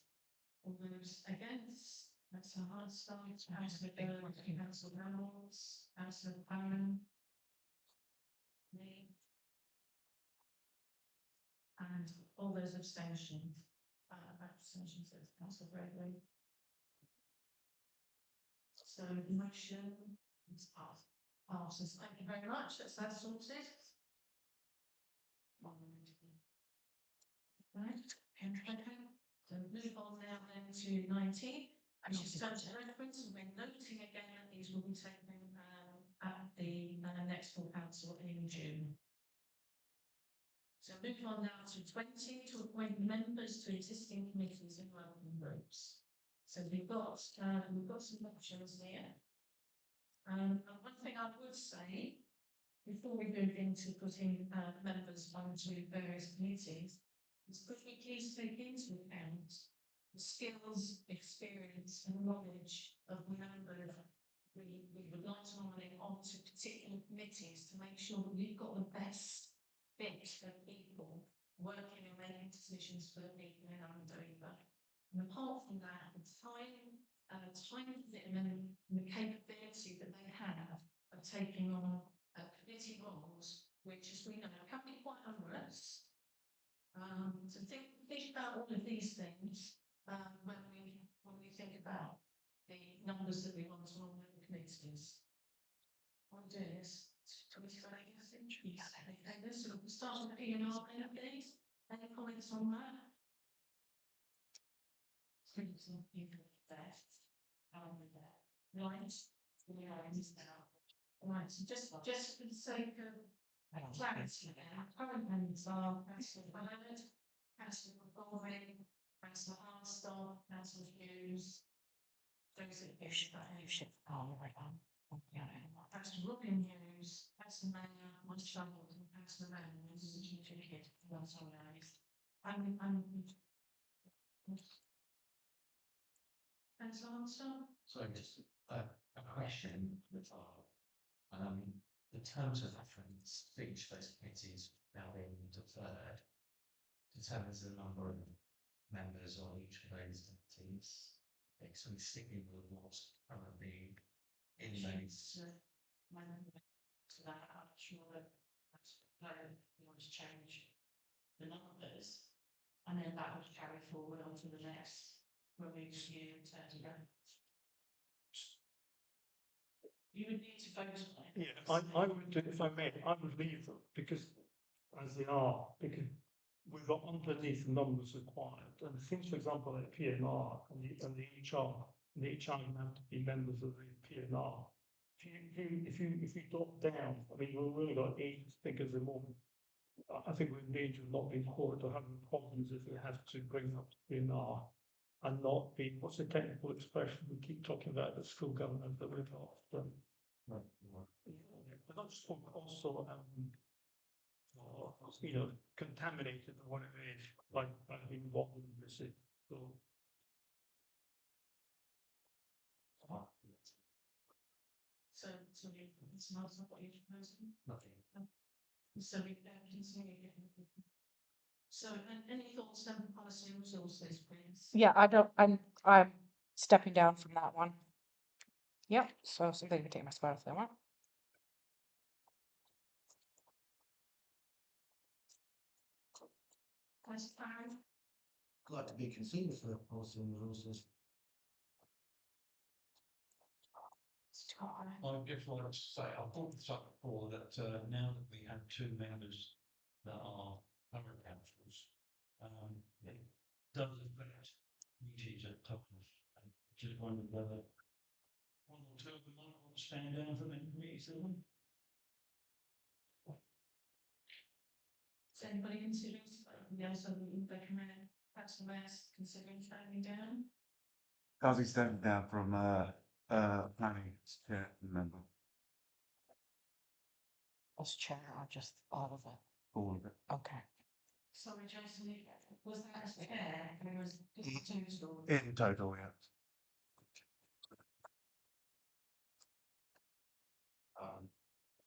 All those against? That's a hard start. Councillor Byrne, Councillor Reynolds, Councillor Barron. Me. And all those abstentions. Abstentions, that's Councillor Gregory. So the motion is passed. Passes. Thank you very much. That's that sorted. Right. So move on now then to 19, which is terms of reference. We're noting again that these will be taken at the next full council in June. So move on now to 20, to appoint members to existing committees and working groups. So we've got some options here. And one thing I would say, before we move into putting members onto various committees, is could we please take into account the skills, experience and knowledge of the members we would like to nominate onto particular committees to make sure that we've got the best fit for people working and making decisions for the people in Andover. And apart from that, the time commitment and the capability that they have of taking on committee roles, which, as we know, can be quite onerous. So think about all of these things when we think about the numbers that we want to nominate the committees. What I'll do is, okay, this will start with P&R, please. Any comments on that? Right. Right, so just for the sake of clarity there, current members are Councillor Ballard, Councillor McGolvey, Councillor Harstock, Councillor Hughes. Those are the Councillor Robin Hughes, Councillor Mayor, myself, and Councillor Reynolds. Councillor Harstock? So just a question that the terms of reference for each of those committees now being deferred determines the number of members on each of those committees. Okay, so we're sticking with what's currently in those. So that I'm sure that you want to change the numbers, and then that would carry forward onto the next when we review in terms of that. You would need to focus on it. Yeah, I would do, if I may, I would leave them because, as they are, because we've got underneath the numbers required, and things, for example, like PNR and the HR, and the HR can have to be members of the PNR. If you drop down, I mean, we've really got 8 figures a moment. I think we're in danger of not being caught or having problems if we have to bring up PNR and not be, what's the technical expression? We keep talking about the school government that we've got. But not just also, you know, contaminated or whatever it is, like being involved in this. So, So it's not what you're proposing. Nothing. So we continue. So, any thoughts on policy and resources, please? Yeah, I'm stepping down from that one. Yep, so somebody can take my spot if they want. Councillor Farron? Glad to be considered for policy and resources. I'd just like to say, I brought this up before, that now that we have 2 members that are borough councillors, it does affect meetings at times. And just wondered whether 1 or 2 of them might want to stand down from any meetings. Is anybody considering, yes, I would recommend perhaps the mayor's considering standing down? I'll be stepping down from planning chair member, As chair or just all of it? all of it. Okay. Sorry, Jason, was that as chair, or was this 2 stories? In total, yeah.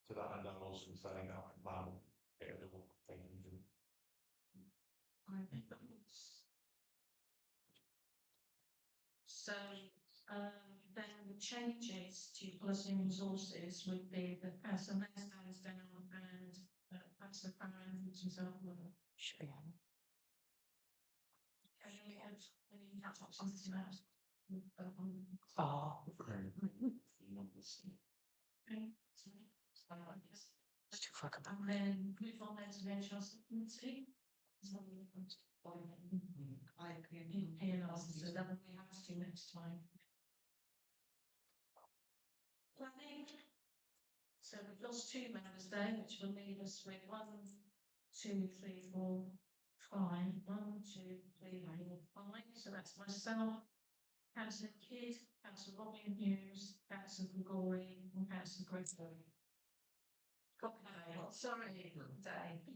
To that end, I'm also saying that I'm getting the whole thing. So, then the changes to policy and resources would be the council mayor stands down and councillor Farron, which is our. Should be on. Can we have any options to that? Oh, Okay, so I guess. it's too fucking. And then move on then to the HR subcommittee. I agree. So that will be have to do next time. Planning. So we've lost 2 members there, which will leave us with 1, 2, 3, 4, 5. 1, 2, 3, 4, 5. So that's myself, Councillor Kidd, Councillor Robin Hughes, Councillor Gregory, and Councillor Griswold. Okay, sorry, Dave.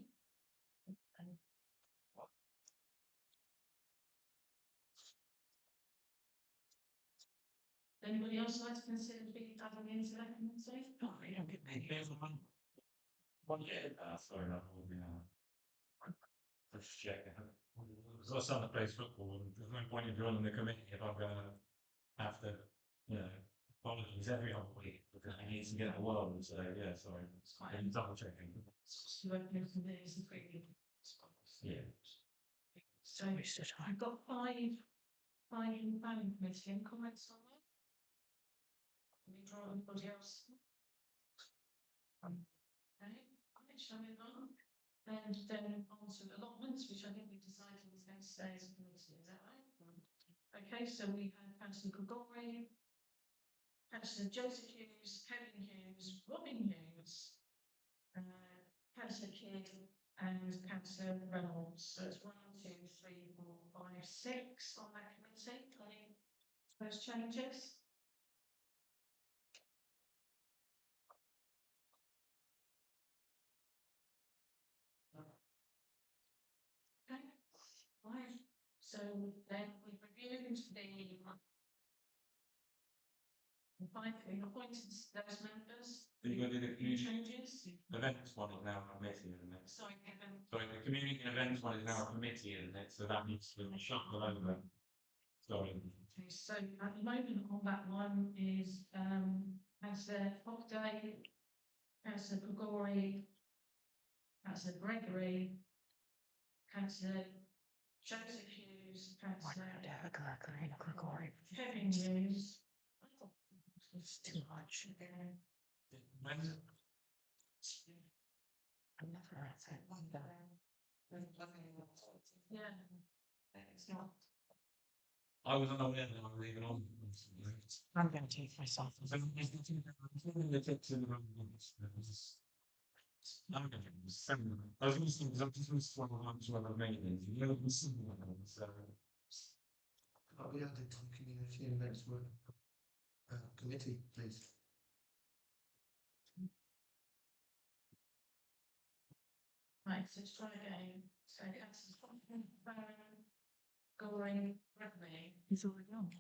Anybody else like to consider being added into that committee? Oh, you don't get paid. One year, sorry, that will be now. Let's check. Because I started to play football, and there's no point in joining the committee if I'm gonna have to, you know, apologies every other week, because I need to get the world, so, yeah, sorry. It's quite I'm double checking. So open from this and quickly. Yeah. So I've got five in the planning committee, any comments on that? Have you drawn anybody else? Okay, I shall move on. And then on to allotments, which I think we decided was going to stay as a committee, is that right? Okay, so we have Councillor Gregory, Councillor Joseph Hughes, Kevin Hughes, Robin Hughes, Councillor Kidd, and Councillor Reynolds. So it's 1, 2, 3, 4, 5, 6 on that committee. Any those changes? Okay, right. So then we've reviewed the five, we appointed those members. Are you gonna do the Any community changes? events one is now a committee, isn't it? Sorry, Kevin. Sorry, the community events one is now a committee, isn't it? So that needs to be shuffled over. Sorry. Okay, so at the moment on that one is Councillor Hocday, Councillor Gregory, Councillor Gregory, Councillor Joseph Hughes, Councillor Gregory. Kevin Hughes. It's too much. When's I've never had that one Yeah. It's not. I was unaware that I was even on. I'm gonna take myself. I was listening because I'm just listening to one of the maintenance. You know, so. I'll be added to the community events work committee, please. Right, so let's try again. So Councillor Baron, Goring, Gregory, He's already on.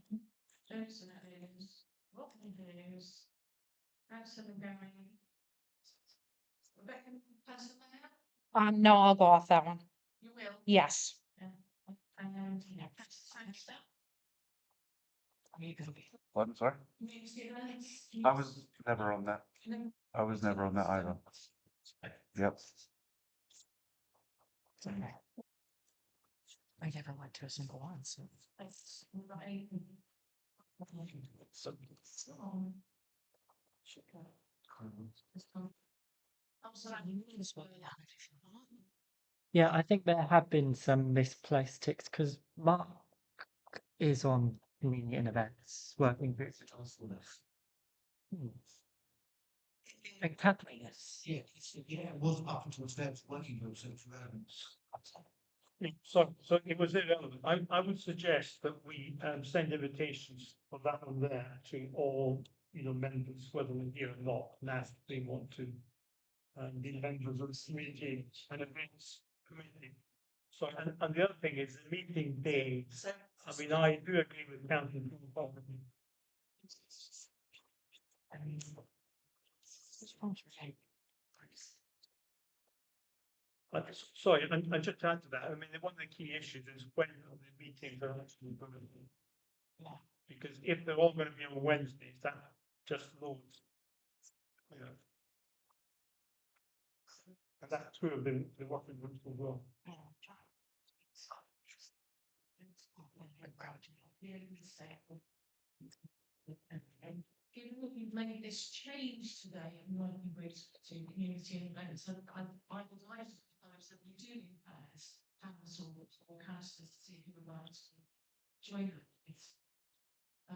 Joseph Hughes, Robin Hughes, Councillor Gary. Rebecca, Councillor Mayor? No, I'll go off that one. You will? Yes. And Councillor Sangster? Are you gonna be? What, sorry? Community events? I was never on that. I was never on that either. Yep. Okay. I never went to a single one, so. That's right. So. Yeah, I think there have been some misplaced ticks because Mark is on community and events working group. And Kathleen is. Yeah, it was up until steps working group since So it was irrelevant. I would suggest that we send invitations for that one there to all, members, whether they're here or not, now if they want to be members of the community and events committee. So, and the other thing is the meeting days. I mean, I do agree with Councillor. Sorry, and just to add to that, I mean, one of the key issues is when the meetings are actually going to be. Yeah. Because if they're all going to be on Wednesdays, that just loads. And that's true of the working groups as well. Given that we've made this change today of working groups to community events, I would like to propose that we do as council or councillors to see who would like to join us. I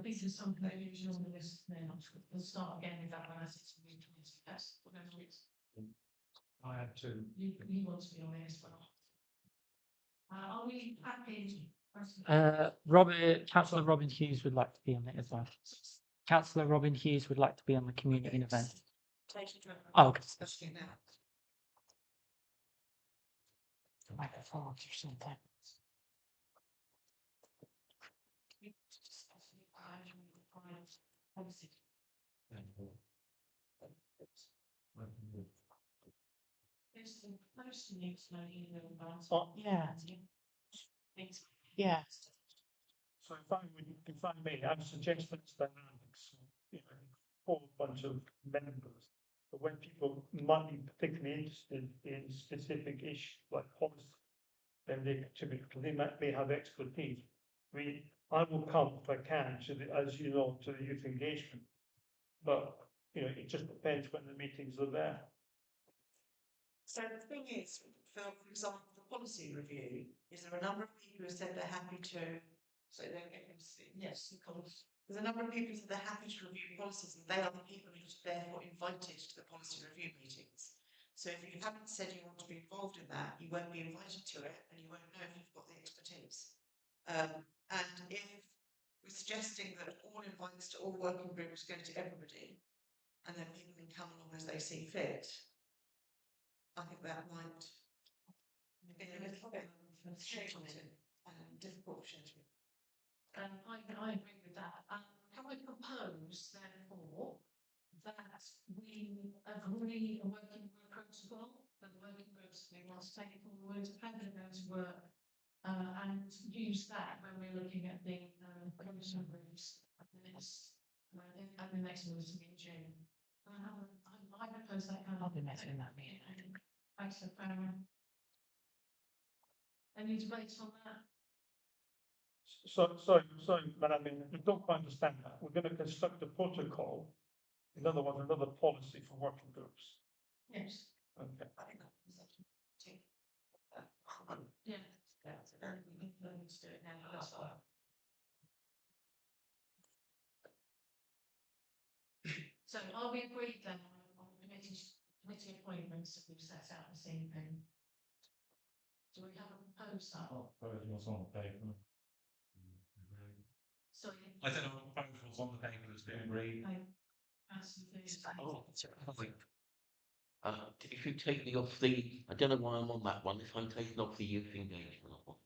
think there's some confusion on the list now. We'll start again with that one as it's a new committee. Yes, whatever it's. I had to. You want to be on there as well. Are we happy Councillor Robin Hughes would like to be on it as well. Councillor Robin Hughes would like to be on the community and event. Oh, okay. Microphone or something. Oh, Yeah. Yeah. so if I may, I've suggested dynamics, you know, for a bunch of members. But when people might be particularly interested in specific issues like policy, then they contribute because they may have expertise. I will come if I can to the, as you know, to the youth engagement. But, you know, it just depends when the meetings are there. So the thing is, for example, the policy review, is there a number of people who said they're happy to, so they're getting, yes, of course. There's a number of people who said they're happy to review policies and they are the people who are therefore invited to the policy review meetings. So if you haven't said you want to be involved in that, you won't be invited to it and you won't know if you've got the expertise. And if we're suggesting that all invites to all working groups go to everybody, and then people can come along as they see fit, I think that might be a little bit frustrating and difficult for scheduling. I agree with that. Can I propose, therefore, that we agree a working group protocol, that the working groups we want to take forward, how they're going to work, and use that when we're looking at the commission groups at the next meeting in June. I propose that. I'll be missing that meeting. Thanks, any debates on that? So, but I mean, we don't quite understand that. We're going to construct a protocol, in other words, another policy for working groups. Yes. Okay. I think that's Yeah. We need to do it now, that's fine. So are we agreed then on committee appointments that we've set out this evening? Do we have a proposal? Proposals on the paper. Sorry. I don't know what proposals on the paper has been agreed. Oh, if you take me off the, I don't know why I'm on that one, if I'm taking off the youth engagement one.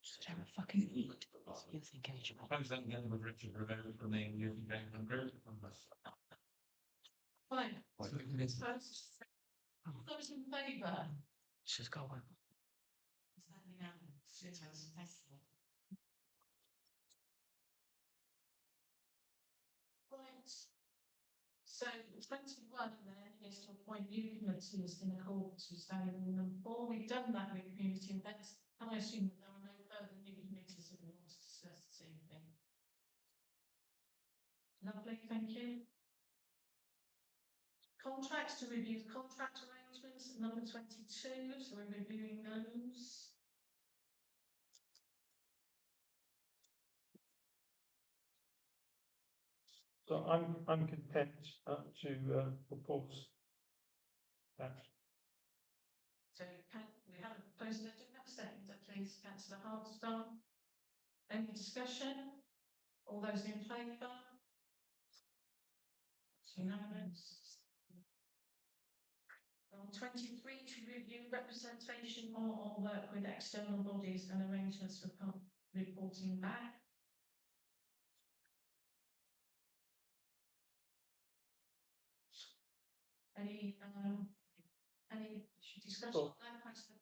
Just have a fucking eat. Youth engagement. Propose that again with Richard removed from the youth engagement group. Fine. Like, Those in favour? She's got one. Is that unanimous? Thank you. Right. So 21 then is to appoint new committees in accordance with standing order number 4. We've done that with community events. And I assume that there are no further new committees that we want to discuss this evening. Lovely, thank you. Contracts, to review the contract arrangements, number 22, so we're reviewing those. So I'm content to propose that. So we have a proposal, do we have a second, please, councillor Hardston? Any discussion? All those in favour? It's unanimous. 23, to review representation or work with external bodies and arrangements for reporting back. Any discussion on that, councillor?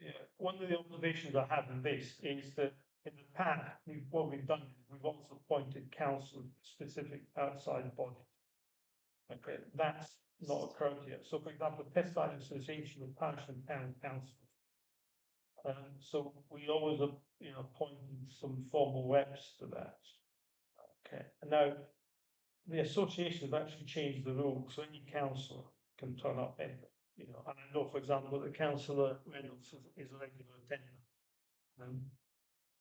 Yeah, one of the observations I have in this is that in the past, what we've done is we've also appointed council specific outside body. Okay, that's not occurred yet. So for example, Pesticide Association of Parish and Town Council. So we always, appointed some formal reps to that. Okay, and now the association have actually changed the rules, so any councillor can turn up in, and I know, for example, that councillor Reynolds is a regular attender.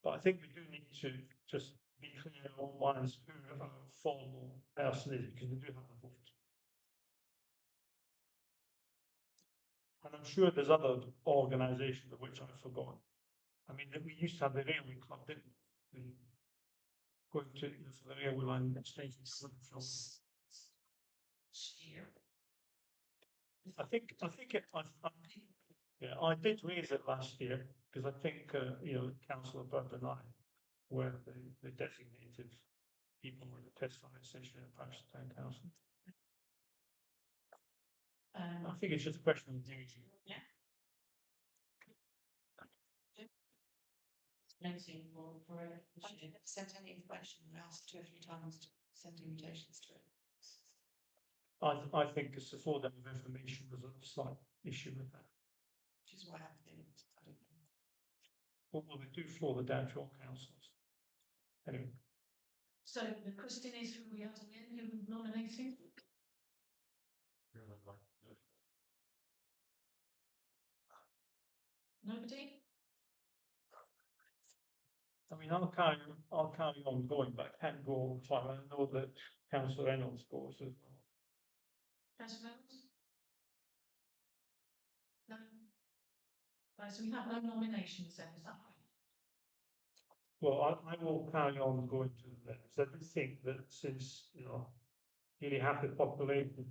But I think we do need to just be clear in our minds who our formal person is, because we do have a vote. And I'm sure there's other organisations of which I've forgotten. I mean, we used to have the railway club, didn't we? And going to for the railway line station from. Yeah, I did raise it last year because I think Councillor Budd and I were the designated people with the test fire station in Paris Town Council. I think it's just a question of duty. Yeah. Anything for it. I didn't send any information, I asked 2 or 3 times to send invitations to it. I think it's the floor of information was a slight issue with that. Which is why I think, I don't know. Well, they do floor the down to all councils. Anyway, So the question is who we are to win, who we're nominating? Nobody? I mean, I'll carry on going, but I can't go all the time. I know that Councillor Reynolds goes as well. Councillor Reynolds? No? Right, so we have no nominations then, is that right? Well, I will carry on going to the because I do think that since, nearly half the population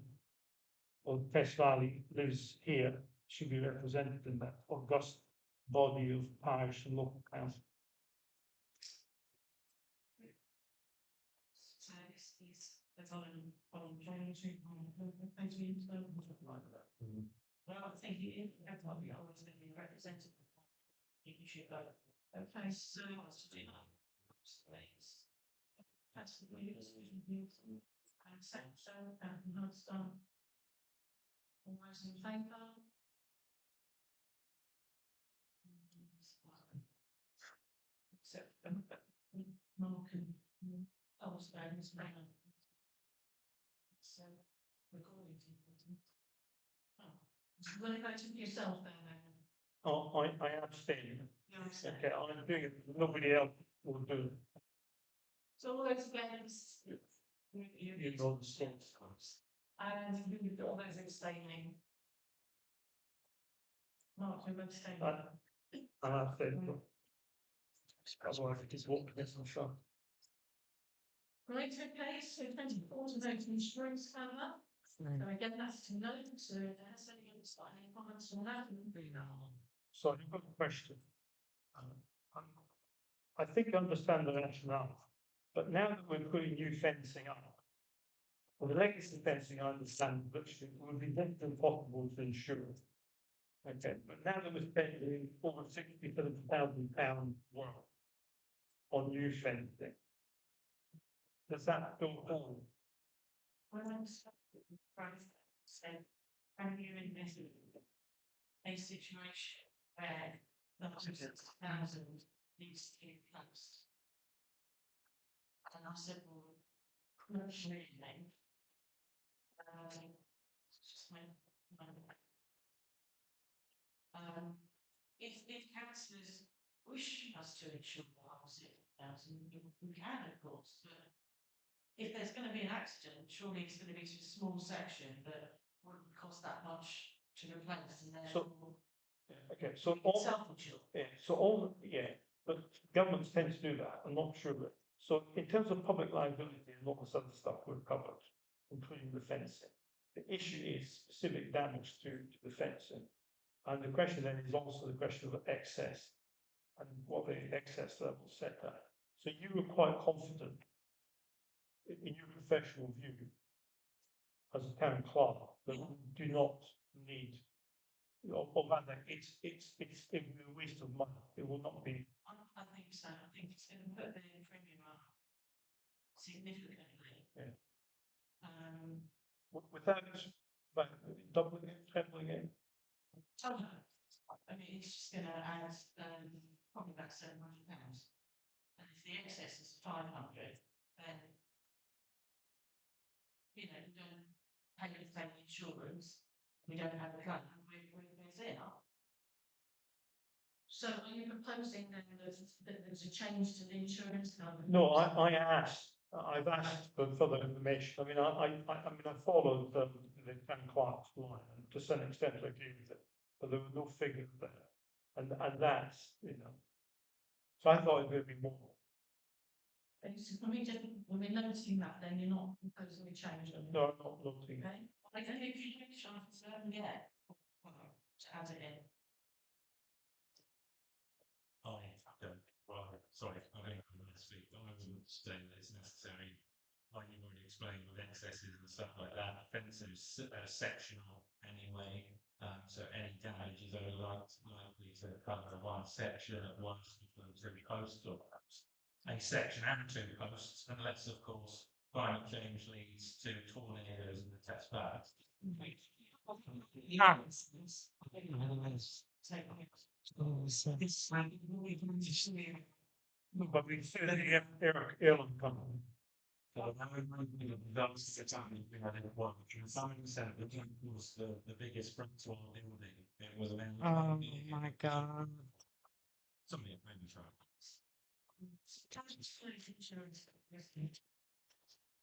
of Test Valley lives here, should be represented in that august body of parish and local council. So it's on changing, well, I think it that's what we always going to be represented. You should go. Okay, so what's to do now? That's the way it's usually and so and not done. All those in favour? Except Mark and Osborne is round. So we're going to. Oh, you want to go to yourself then? Oh, I abstain. You're abstaining. Okay, I'm doing it. Nobody else will do it. So all those against. You know the sense. And all those abstaining. Mark, you're abstaining. I abstain. Otherwise, it is what this I'm sure. Right, okay, so 24 to vote insurance cover. So again, that's to note, so has anyone got any comments on that? So I've got a question. I think I understand the rationale, but now that we're putting new fencing up, well, the legacy fencing I understand virtually would be next to impossible to insure. Okay, but now that we're spending over £67,000 on new fencing, does that still fall? Well, I'm so, and you envisage a situation where the 6,000 needs to be replaced. And I said, well, really, just if councillors wish us to insure the whole 6,000, we can, of course, but if there's going to be an accident, surely it's going to be a small section that wouldn't cost that much to replace, and therefore. Okay, so all, Self-insured. but governments tend to do that. I'm not sure that. So in terms of public liability and all this other stuff we've covered, including the fencing, the issue is specific damage to the fencing. And the question then is also the question of excess and what the excess level set at. So you were quite confident in your professional view as a town clerk that we do not need, or rather it will be a waste of money. It will not be. I think so. I think it's going to put the premium up significantly. Yeah. Without doubling it, tripling it. I mean, it's just going to add probably about £700. And if the excess is 500, then you don't pay the same insurance. We don't have a claim. We're there. So are you proposing then that there's a change to the insurance cover? No, I've asked for further information. I mean, I followed the town clerk's line, and to some extent I agree with it. but there were no figures there. And that's, you know, so I thought it would be more. I mean, just, when we're noticing that, then you're not proposing a change on it. No, I'm not looking. Okay, I think if you get a chance to get, to add it in. Sorry, I think I'm going to speak, but I wouldn't say that it's necessary, like you've already explained with excesses and stuff like that, fences sectional anyway. So any damage is only likely to cover one section at once between two posts or perhaps a section and two posts, unless of course climate change leads to tornadoes in the test beds. But we see the airline company. The biggest front to our building, it was an. Oh my God. Somebody maybe try.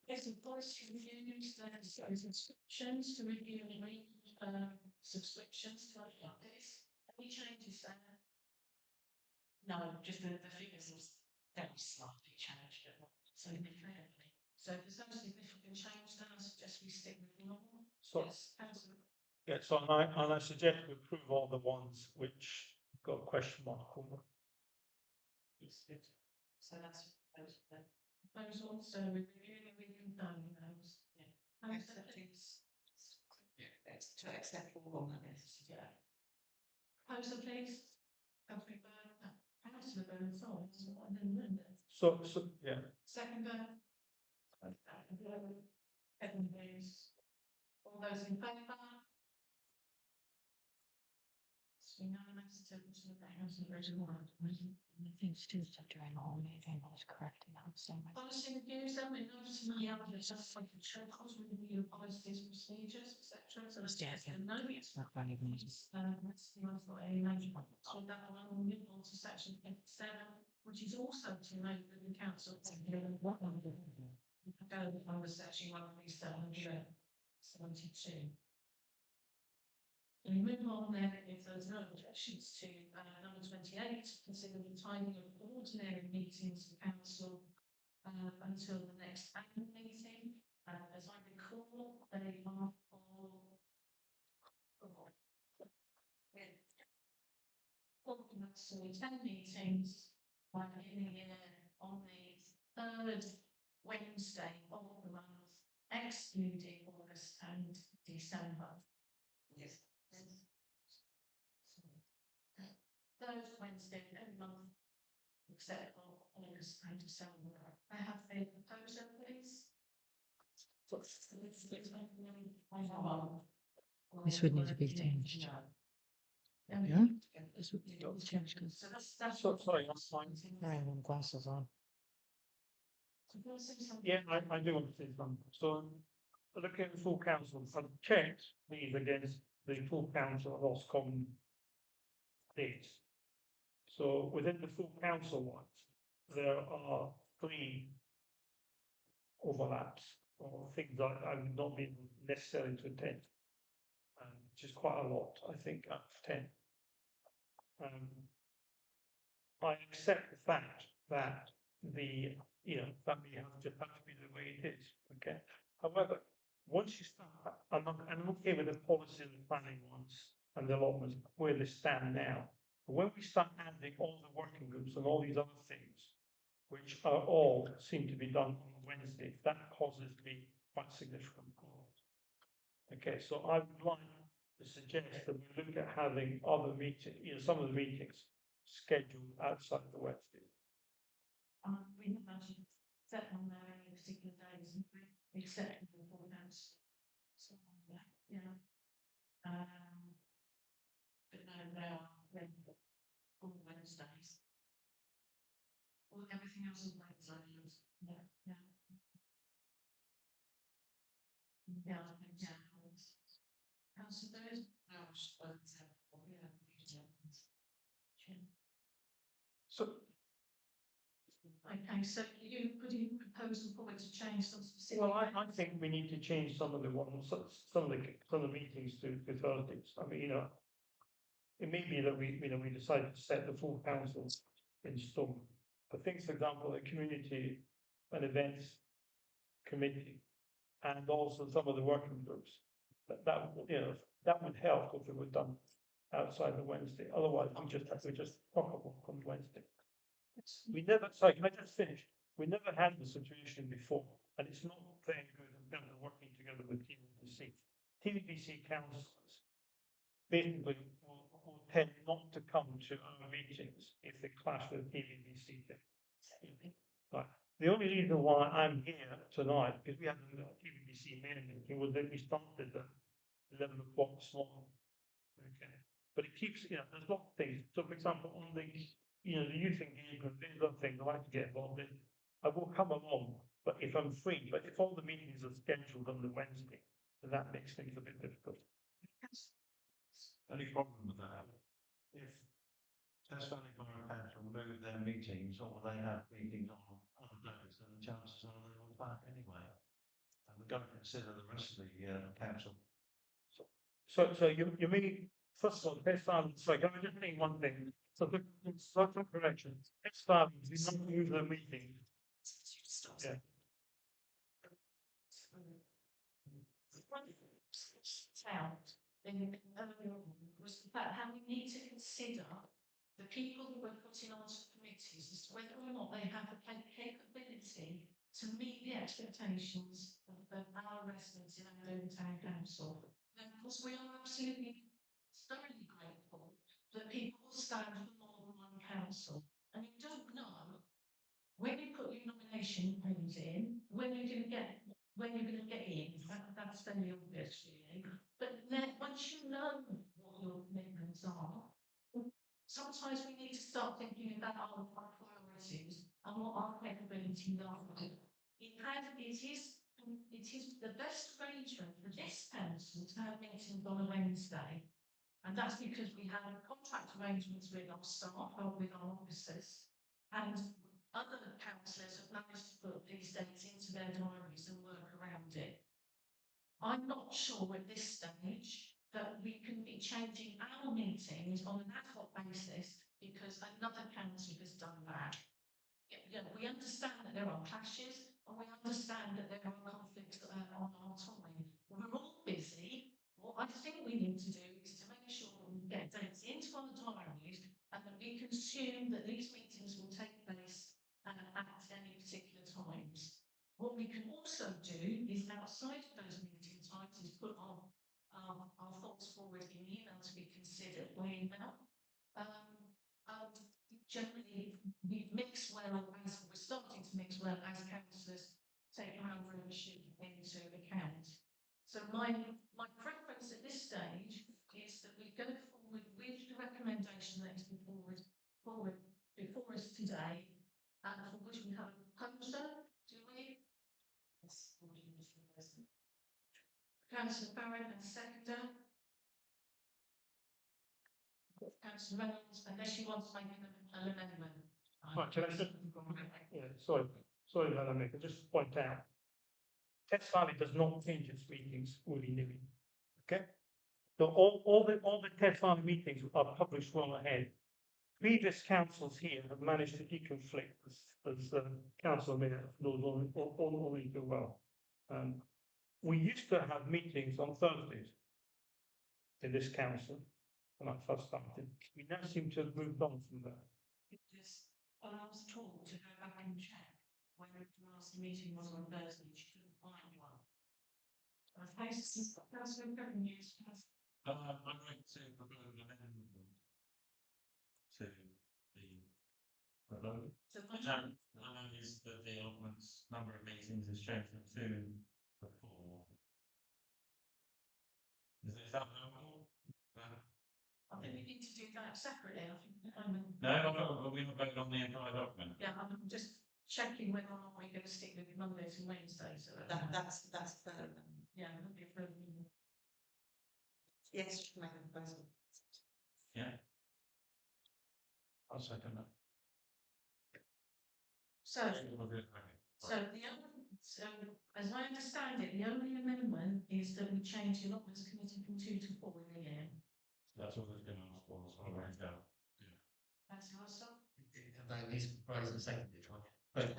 Yes, of course, you can use the subscriptions to review and read, subscriptions to like this. Any changes there? No, just the figures have very slightly changed, but not significantly. So if there's no significant change, then I suggest we stick with normal. So, Yes, councillor. yeah, so and I suggest we approve all the ones which got a question mark over. So that's proposal, so we're reviewing and reconfirming those, yeah. To accept all on that list. Yeah. Proposal, please. Councillor Byrne, Councillor Byrne, sorry, that's what I didn't remember. So, yeah, Second, Evan, please. All those in favour? It's unanimous to the House of Resolution. Things to during the whole meeting, I was correcting, I'm saying. Policy reviews, then we notice in the other, just like the checks, we review policies, procedures, etc. So let's just no, it's Not funny, let's see if I've got any major ones. So that one will move on to section 57, which is also to note that the council. Go under section 137, 72. And we move on then, if there's no objections to number 28, consider the timing of ordinary meetings of council until the next annual meeting. As I recall, they are so 10 meetings in the year on the third Wednesday of the month, excluding August and December. Yes. Third Wednesday of every month, except for August and December. I have a proposal, please. This would need to be changed. Yeah. This would need to be changed because So that's. sorry, I'm fine. I have glasses on. Yeah, I do want to say something. So, looking at the full council, I've checked these against the full council of Oscom dates. So within the full council ones, there are 3 overlaps or things that I've not been necessary to attend, which is quite a lot, I think, out of 10. I accept the fact that that we have to be the way it is. Okay. However, once you start, I'm okay with the policy and the planning ones and the allotments where they stand now. But when we start adding all the working groups and all these other things, which are all seem to be done on Wednesday, that causes me quite significant problems. Okay, so I would like to suggest that we look at having other meetings, some of the meetings scheduled outside the Wednesday. We haven't actually set on there any particular days, except for the forecast. So, yeah. But no, they are all Wednesdays. All everything else is Wednesdays. Yeah, yeah. Yeah, I think, yeah. Councillors? No, I just wasn't said, yeah. So, Okay, so you putting a proposal forward to change some specific. well, I think we need to change some of the ones, some of the meetings to Thursdays. I mean, it may be that we decide to set the full council in stone. But things, for example, the community and events committee, and also some of the working groups, that would help if it were done outside the Wednesday. Otherwise, we just talk about on Wednesday. We never, sorry, can I just finish? We never had the situation before, and it's not very good in terms of working together with TVBC. TVBC councillors basically will tend not to come to our meetings if they clash with TVBC. Right. The only reason why I'm here tonight, because we had a TVBC meeting, was that we started at 11 o'clock this morning. Okay. But it keeps, there's lots of things. So, for example, on the youth engagement, there's other things I like to get involved in. I will come along, but if I'm free, but if all the meetings are scheduled on the Wednesday, then that makes things a bit difficult. Any problem with that? If Test Valley Borough Council move their meetings or they have meetings on other days, then the chances are they will back anyway. And we're going to consider the rest of the council. So you mean, first of all, Test Valley, sorry, can I just say one thing? So the correction, Test Valley did not move their meeting. Yeah. Out in was about how we need to consider the people who we're putting onto committees as to whether or not they have the capability to meet the expectations of our residents in our own town council. And of course, we are absolutely thoroughly grateful that people will stand for more than one council. And you don't know when you put your nomination forms in, when you're going to get in. That's fairly obvious, really. But then once you know what your commitments are, sometimes we need to start thinking about our priorities and what our capabilities are. In fact, it is the best arrangement for this council to have meetings on a Wednesday. And that's because we have contract arrangements with our staff or with our officers. And other councillors have managed to put these dates into their diaries and work around it. I'm not sure at this stage that we can be changing our meetings on an ad hoc basis because another council has done that. We understand that there are clashes and we understand that there are conflicts on our time. We're all busy. What I think we need to do is to make sure that we get dates into our diaries and that we can assume that these meetings will take place at any particular times. What we can also do is outside of those meeting times is put our thoughts forward in email to be considered by email. Generally, we mix well as we're starting to mix well as councillors take our ownership into account. So my preference at this stage is that we go forward with the recommendation that is forward before us today, and for which we have a proposer, do we? Yes, Councillor Barrett and seconder. Councillor Reynolds, unless you want to make an amendment. Right, can I just, sorry, Madam Mayor, just point out, Test Valley does not change its meetings willy-nilly, okay? So all the Test Valley meetings are published well ahead. Previous councils here have managed to deconflict, as Councillor Mayor knows only too well. We used to have meetings on Thursdays in this council when I first started. We now seem to have moved on from that. Yes, well, I was told to go back and check when the last meeting was on Thursday, she couldn't find one. I'd like to propose an amendment to the proposal. So One is that the allotments number of meetings is changed from 2 to 4. Is that normal? I think we need to do that separately. I think. No, we're not voting on the entire document. Yeah, I'm just checking whether or not we're going to stick with Mondays and Wednesdays. So That's fair. yeah, that'd be for. Yes, you can make a proposal. Yeah. I'll second that. So as I understand it, the only amendment is that we change the allotments committee from 2 to 4 in the year. That's what I was going to ask for, so I'll write it down. That's awesome. That is prize and seconded, right? But,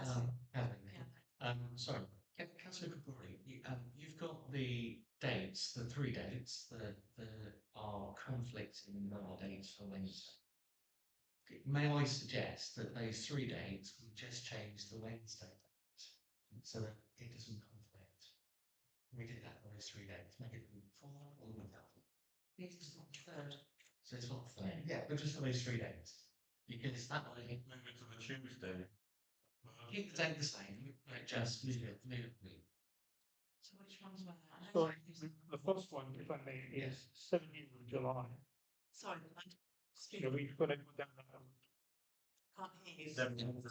sorry, Councillor Gregori, you've got the dates, the 3 dates that are conflicting with our dates for Wednesday. May I suggest that those 3 dates, we just change the Wednesday date so that it doesn't conflict? We did that for those 3 dates, make it the week before or the week after. It's not third. So it's not the third, yeah, but just for those 3 dates. Because that way, Move it to the Tuesday. keep the date the same, but just move it a week. So which ones were that? So the first one, if I may, is 17th of July. Sorry, So we're gonna go down that. can't hear you. 17th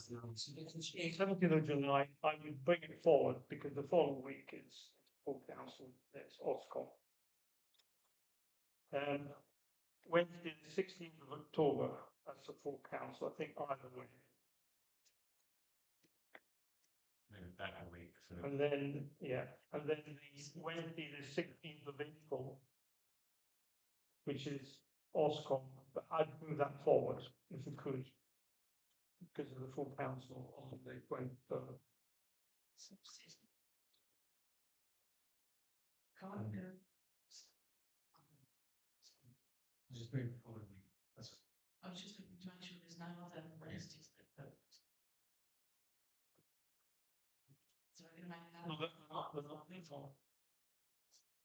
of July, I would bring it forward because the following week is full council, that's Ofcom. Wednesday, the 16th of October, that's a full council, I think either way. Maybe back a week, so. And then, and then the Wednesday, the 16th of April, which is Ofcom, but I'd move that forward if we could. Because of the full council on the 23rd. Can't do. Just move it forward a week. That's I was just looking to make sure there's no other Wednesdays that booked. So we're gonna make that. No, they're not for.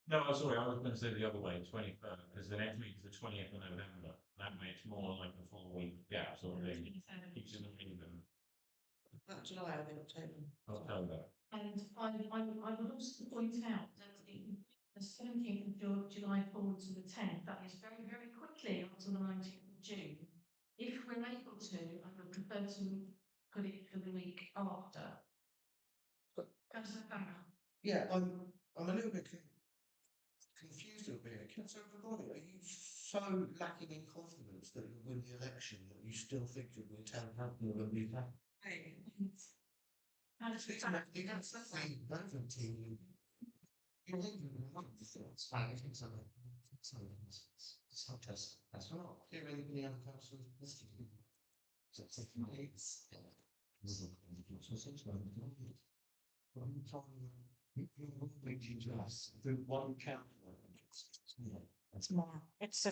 No, I'm sorry, I was going to say the other way, 23rd, because the next week is the 20th of November. That makes more like a full week gap, sort of thing. Keeps it in them. Not July, I think October. October. And I would also point out that the 17th of July forward to the 10th, that is very, very quickly onto the 19th of June. If we're able to, I would prefer to put it for the week after. Councillor Farrell. Yeah, I'm a little bit confused a little bit. Councillor Gregori, are you so lacking in confidence that you win the election that you still think you'll be a town councillor when we have? It's not just, that's not, here are the other councillors listening. So it's like, it's. The one councillor. It's more, it's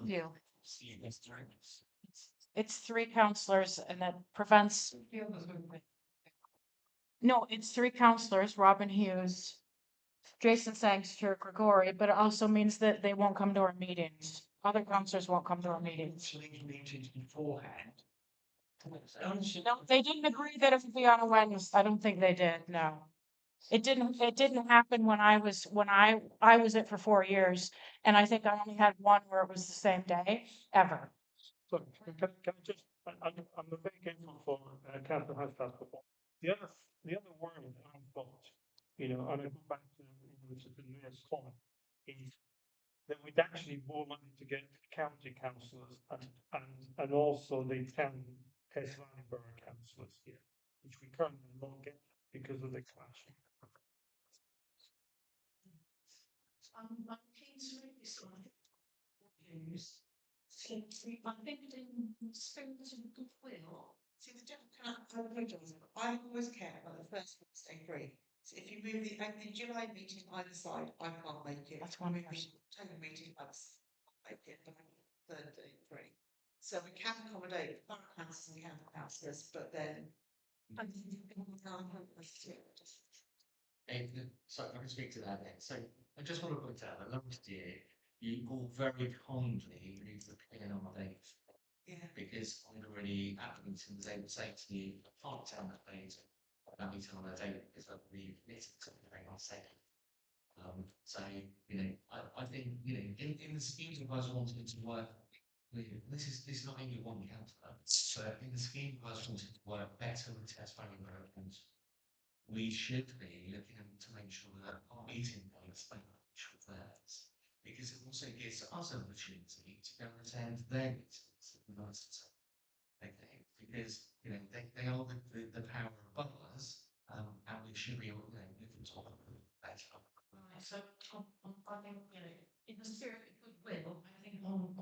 few. See, that's right. It's 3 councillors and that prevents, no, it's 3 councillors, Robin Hughes, Jason Sangster, Grigori, but it also means that they won't come to our meetings. Other councillors won't come to our meetings. Meetings beforehand. No, they didn't agree that it would be on a Wednesday. I don't think they did, no. It didn't happen when I was it for 4 years, and I think I only had one where it was the same day, ever. So can I just, I'm very grateful for Councillor Hast's performance. The other worry that I've got, and I go back to the mayor's comment, is that we'd actually more money to get county councillors and also the town Hess Valley Borough councillors here, which we currently not get because of the clash. I'm keen to read this one. Use. I think in the spirit of goodwill. See, the difference, I apologise, but I always care about the first Wednesday free. So if you move the July meeting either side, I can't make it. That's one Move person. the October meeting, I can't make it, but I'm third day free. So we can accommodate borough councillors and county councillors, but then. I think we can't help us to just. So I can speak to that then. So I just want to point out that last year, you all very kindly moved the PN on my dates. Yeah. Because I'd already at the meeting was able to say to you, I can't tell that date, that meeting on that date because I've really committed to something I said. So, I think, in the scheme of us wanting to work, this is not only one councillor, but in the scheme of us wanting to work better with test value programs, we should be looking to make sure that our meeting dates match with theirs. Because it also gives us an opportunity to go and attend their meetings. Okay, because they are the power above us, and we should be able to live on top of them better. Right, so I think, in the spirit of goodwill, I think on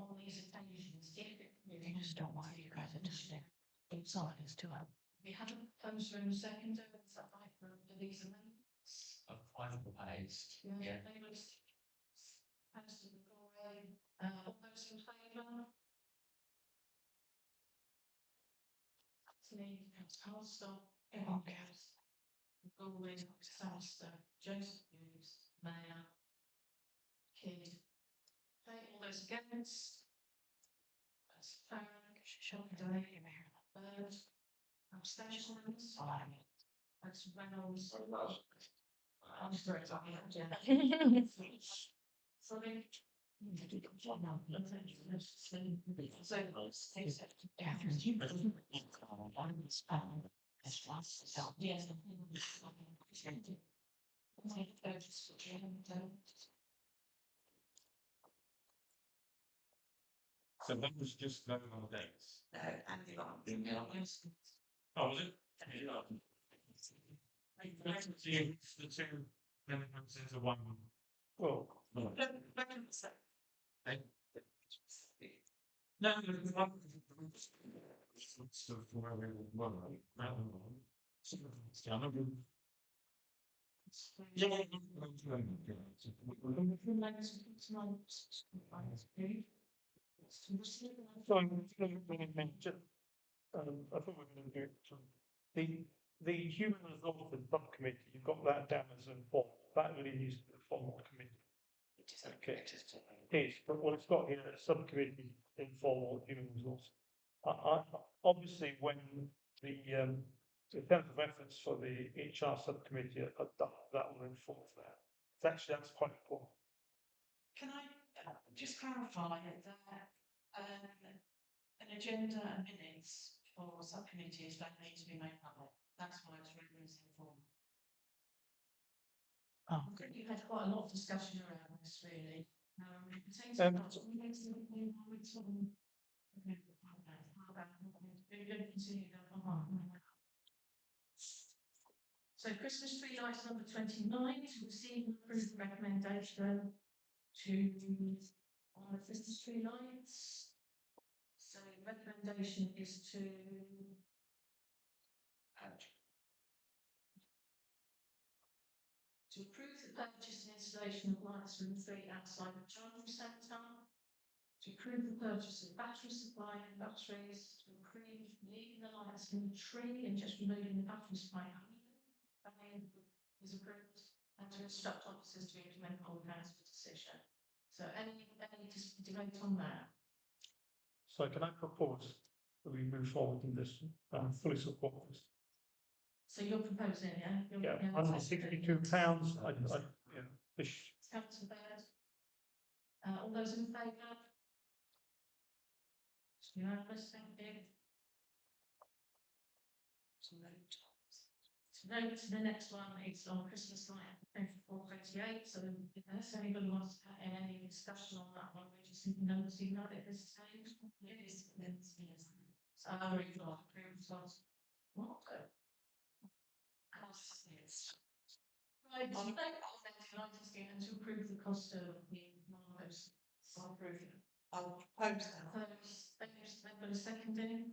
just don't want you guys attending. It's all it is to it. We have a proposer and a seconder, is that right, for these amendments? I've proposed, yeah. They was passed to the floor, all those in favour? Anthony, Councillor Holstock, Evan Hughes, Goldwyn, Salister, Joseph Hughes, Mayor, Kidd. Okay, all those against? That's Farag, Day, Bird, abstentions? That's Reynolds. I'm sorry, sorry. So that was just voting on the dates. No, and the Oh, was it? The two amendments into one. Well, No, so for one, I think we're going to do it. The human resources subcommittee, you've got that down as a form. That really needs to be a formal committee. Okay, it is, but what it's got here, a subcommittee informal human resource. Obviously, when the terms of reference for the HR subcommittee are done, that will enforce that. It's actually, that's quite important. Can I just clarify that an agenda and minutes for subcommittees don't need to be made public? That's why it's written as informal. Oh. I think you've had quite a lot of discussion around this, really. So Christmas tree lights number 29, to receive and approve the recommendation to on the Christmas tree lights. So the recommendation is to approve the purchase and installation of lights from the tree outside the charging centre, to approve the purchase of battery supply and batteries, to approve leaving the lights in the tree and just removing the battery supply is approved, and to instruct officers to implement all grounds for decision. So any debate on that? So can I propose that we move forward in this fully support this? So you're proposing, yeah? Yeah, £162. Yeah, Councillor Baird. All those in favour? It's unanimous, thank you. So note the next one is on Christmas light, 24/28. So unless anybody wants to have any discussion on that one, we just need to know at this stage. Yes. What? Right, to approve the cost of the marvellous. I'll approve it. I'll propose that. Um, Anybody seconding?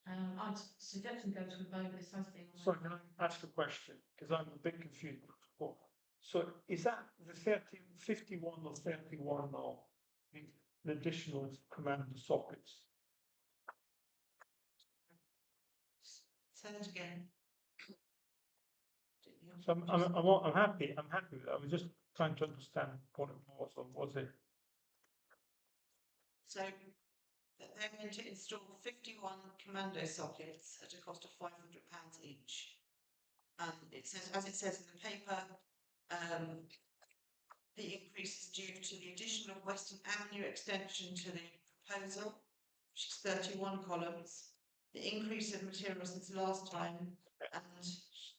I'd suggest we go to a vote. This has been. Sorry, can I ask a question? Because I'm a bit confused. So is that the 51 or 31 or the additional commander sockets? Say that again. So I'm happy with that. I was just trying to understand what it was, or was it? So they're going to install 51 commando sockets at a cost of £500 each. And it says, as it says in the paper, the increase is due to the addition of Western Avenue extension to the proposal, which is 31 columns, the increase of materials since last time, and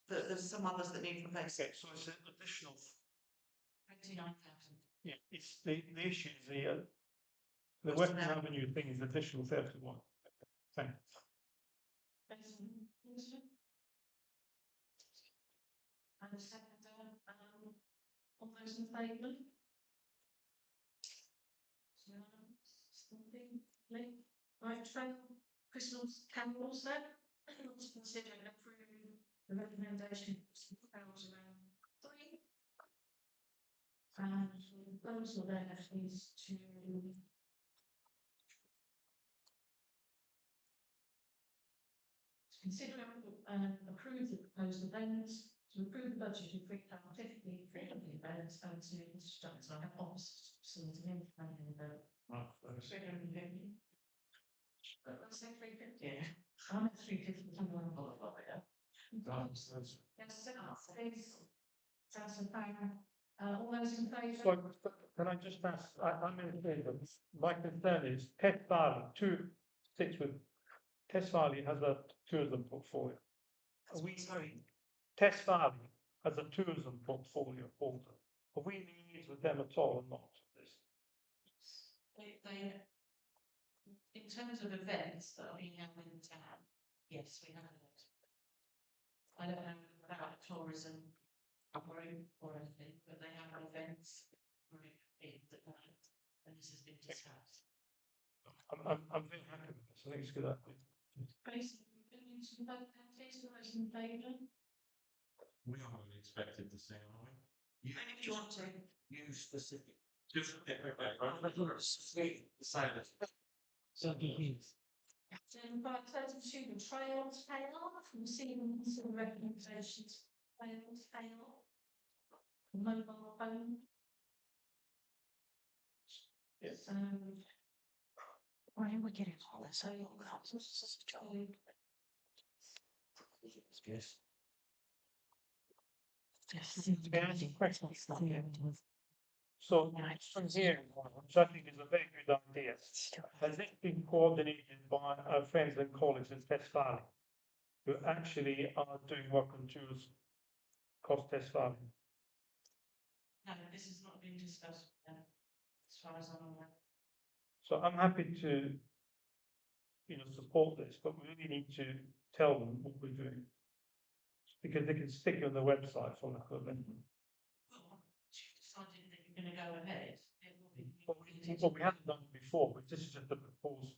there's some others that need replacing. Okay, so it's an additional. 29,000. Yeah, it's the issue is the Western Avenue thing is additional 31. Thanks. And the second, all those in favour? Right, trail Christmas carols then, let's consider and approve the recommendation of carols around three. And the proposal then is to consider and approve the proposed events, to approve the budget of £350 for the events and to instruct our office facility in planning event. £350. Let's say £350. Yeah. I'm at £350. Yes, please. Councillor Farrer, all those in favour? So, can I just ask, I'm in favour, my concern is Test Valley, sticks with, Test Valley has a tourism portfolio. Are we, Test Valley has a tourism portfolio holder. Are we liaised with them at all or not? This? They, in terms of events that are being held in town, yes, we have those. I don't know about tourism group or anything, but they have events group in the night, and this has been discussed. I'm very happy with this, I think it's a good idea. Basically, opinions from both parties, those in favour? We are only expected to say, are we? And if you want to, You specific. Just, So he is. So invite those to the trails panel, from receiving some recommendations, trails panel. Mobile phone. Yes. Why are we getting all this? Yes. May I ask a question? So, from here, which I think is a very good idea, has it been coordinated by our friends and colleagues in Test Valley, who actually are doing work on tours across Test Valley? No, this has not been discussed, as far as I'm aware. So I'm happy to, support this, but we really need to tell them what we're doing. Because they can stick it on the website for the event. Well, once you've decided that you're gonna go ahead, it will be. Well, we haven't done it before, but this is just a proposal.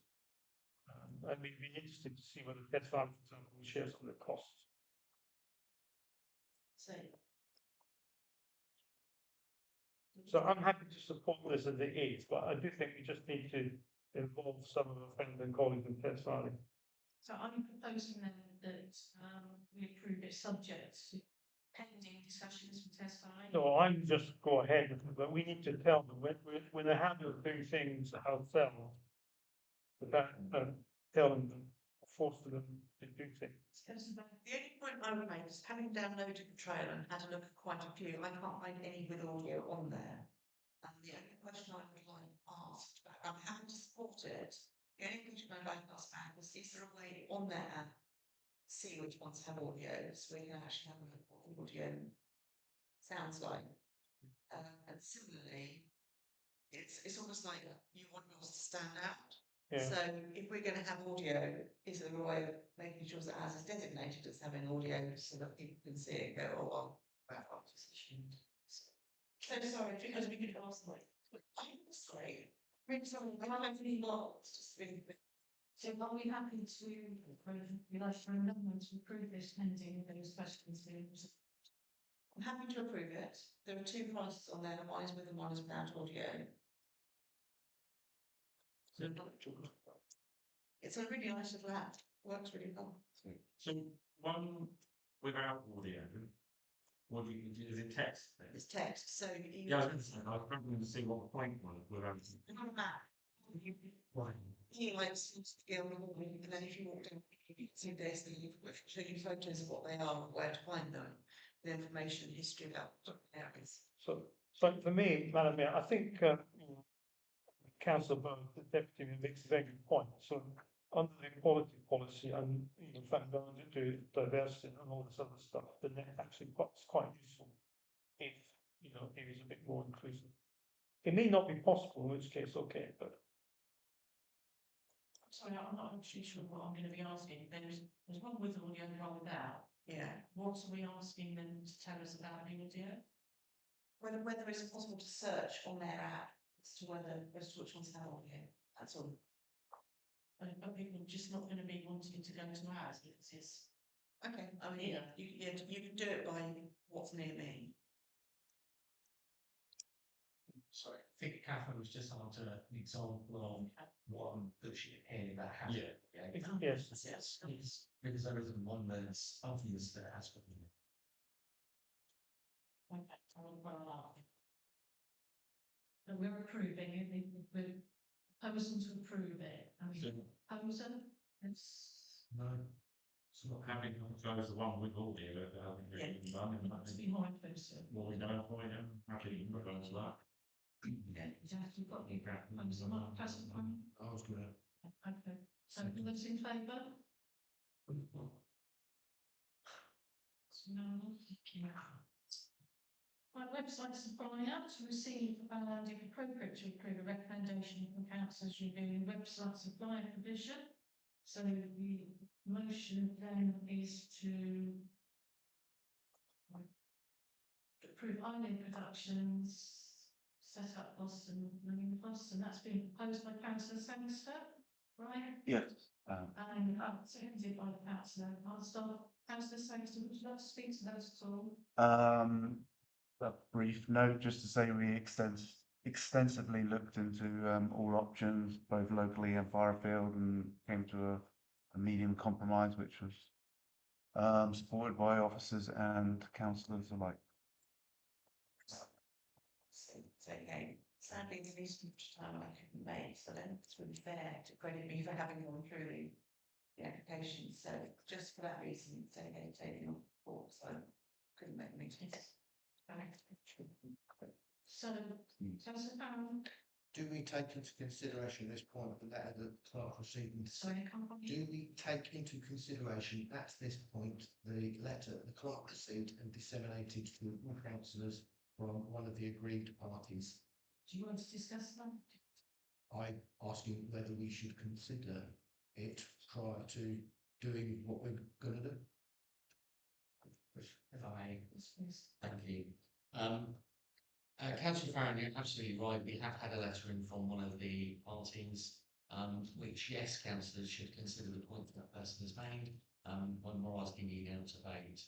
And we'd be interested to see whether Test Valley, for example, will share some of the costs. So I'm happy to support this as it is, but I do think we just need to involve some of our friends and colleagues in Test Valley. So I'm proposing then that, we approve it subject to pending discussions with Test Valley. No, I'm just go ahead, but we need to tell them when they have to do things ourselves. About telling them, forcing them to do things. the only point I would make is having downloaded the trailer and had a look at quite a few, I can't find any with audio on there. And the only question I would like asked, I'm happy to support it. The only question I'd like asked back was, is there a way on there to see which ones have audio, so we can actually have a look at what the audio sounds like? And similarly, it's almost like you want yours to stand out. Yeah. So if we're going to have audio, is there a way of making sure that ours is designated as having audio so that people can see it and go, oh, well, that opposition. So sorry, because we could ask like, I think that's great. Really sorry, I don't really want just really. So are we happy to, we like for a number to approve this pending those questions? I'm happy to approve it. There are two prices on there, one is with and one is without audio. It's a really nice little app, works really well. So one without audio, what do you, is it text? then? It's text, so you. Yeah, I was going to say, I was struggling to see what the point was without. On a map. Right. You like seems to be on the wall, and then if you walk down, you can see there's the, show you photos of what they are, where to find them, the information, history about areas. So for me, Madam Mayor, I think Councillor Bone, the deputy, makes a very good point. So under the equality policy and in fact going to diversity and all this other stuff, the net actually quite useful if it is a bit more inclusive. It may not be possible, in which case, okay, but Sorry, I'm not actually sure what I'm going to be asking. There's one with audio and one without. Yeah. What are we asking them to tell us about the audio? Whether it's possible to search on their app as to which ones have audio, that's all. Are people just not going to be wanting to go to ours because it's, okay, I mean, Yeah. you can do it by what's near me. Sorry, I think Catherine was just onto an example of one that she had that has. Yeah. Yes. Yes, please, because there isn't one that's obvious that has been. Okay, and we're approving it, we're proposing to approve it, and we proposal, it's, No. It's not Having goes the one with all the that haven't really been done, and to that's be more inclusive. what we know for them, happy to propose that. Yeah, exactly, got the members of my present one. I was gonna. Okay, so all those in favour? No, okay. Right, website supplier to receive and if appropriate to approve a recommendation from councillors reviewing website supplier provision. So the motion then is to approve Island Productions, set up costs and running costs, and that's been proposed by councillor Sangster, right? Yes. And seconded by councillor Hardstaff. Councillor Sangster, would you like to speak to those at all? A brief note just to say we extensively looked into all options, both locally and far afield, and came to a medium compromise, which was supported by officers and councillors alike. So again, sadly, the recent time I couldn't make, so then it's really fair to credit me for having gone through the application. So just for that reason, it's okay taking on board, so couldn't make the meeting. So, councillor Farrell, Do we take into consideration this point of the letter that the clerk received? sorry, I can't find Do you. we take into consideration at this point the letter the clerk received and disseminated to all councillors from one of the agreed parties? Do you want to discuss that? I'm asking whether we should consider it prior to doing what we're going to do. If I Yes. Thank you. Councillor Farron, you're absolutely right. We have had a letter in from one of the parties, which yes, councillors should consider the point that person has made when we're asking you now to vote.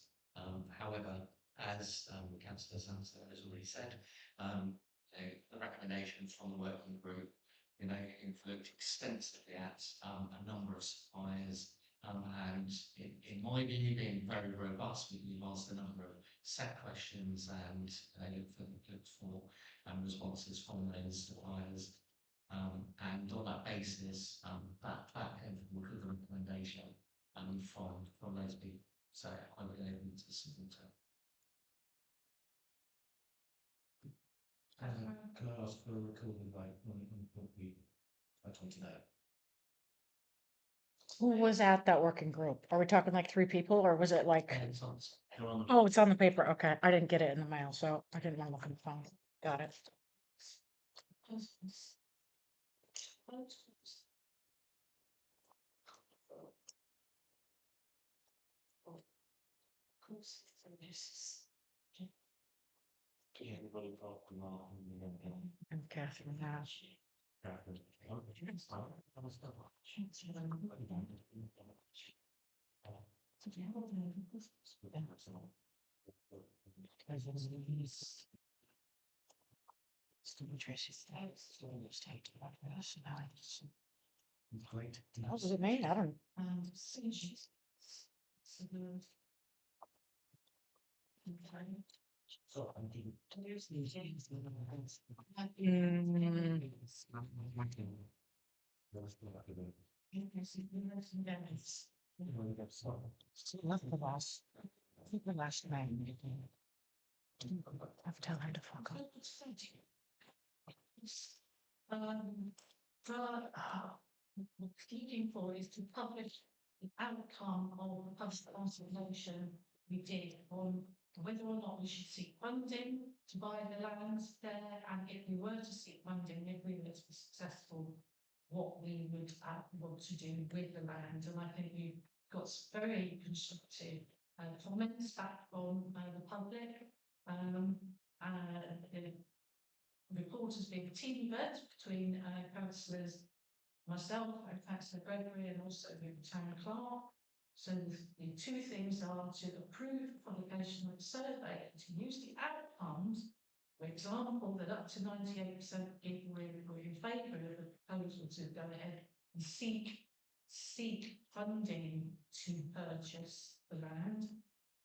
However, as Councillor Sansa has already said, the recommendations from the working group, you've looked extensively at a number of suppliers. And in my view, being very robust, we've asked a number of set questions and looked for responses from those suppliers. And on that basis, that came from a recommendation from those people. So I would able to support it. can I ask for a recorded vote on what we are talking about? Who was at that working group? Are we talking like 3 people or was it like, And you're on the oh, it's on the paper. Okay. I didn't get it in the mail, so I didn't want to look on the phone. Got it. Everybody talk to Mark And Catherine Nash. Great. How does it mean? I don't. And since so the okay. So I'm doing. Left the last. I think the last name. I've tell her to fuck off. What looking for is to publish the outcome of the public consultation we did on whether or not we should seek funding to buy the lands there, and if we were to seek funding, if we were to be successful, what we would want to do with the land. And I think we've got some very constructive comments back from the public. The report has been team vote between councillors myself and Councillor Gregory and also the town clerk. So the two things are to approve the publication of the survey and to use the outcomes. For example, that up to 98% of people were in favour of the proposal to go ahead and seek funding to purchase the land,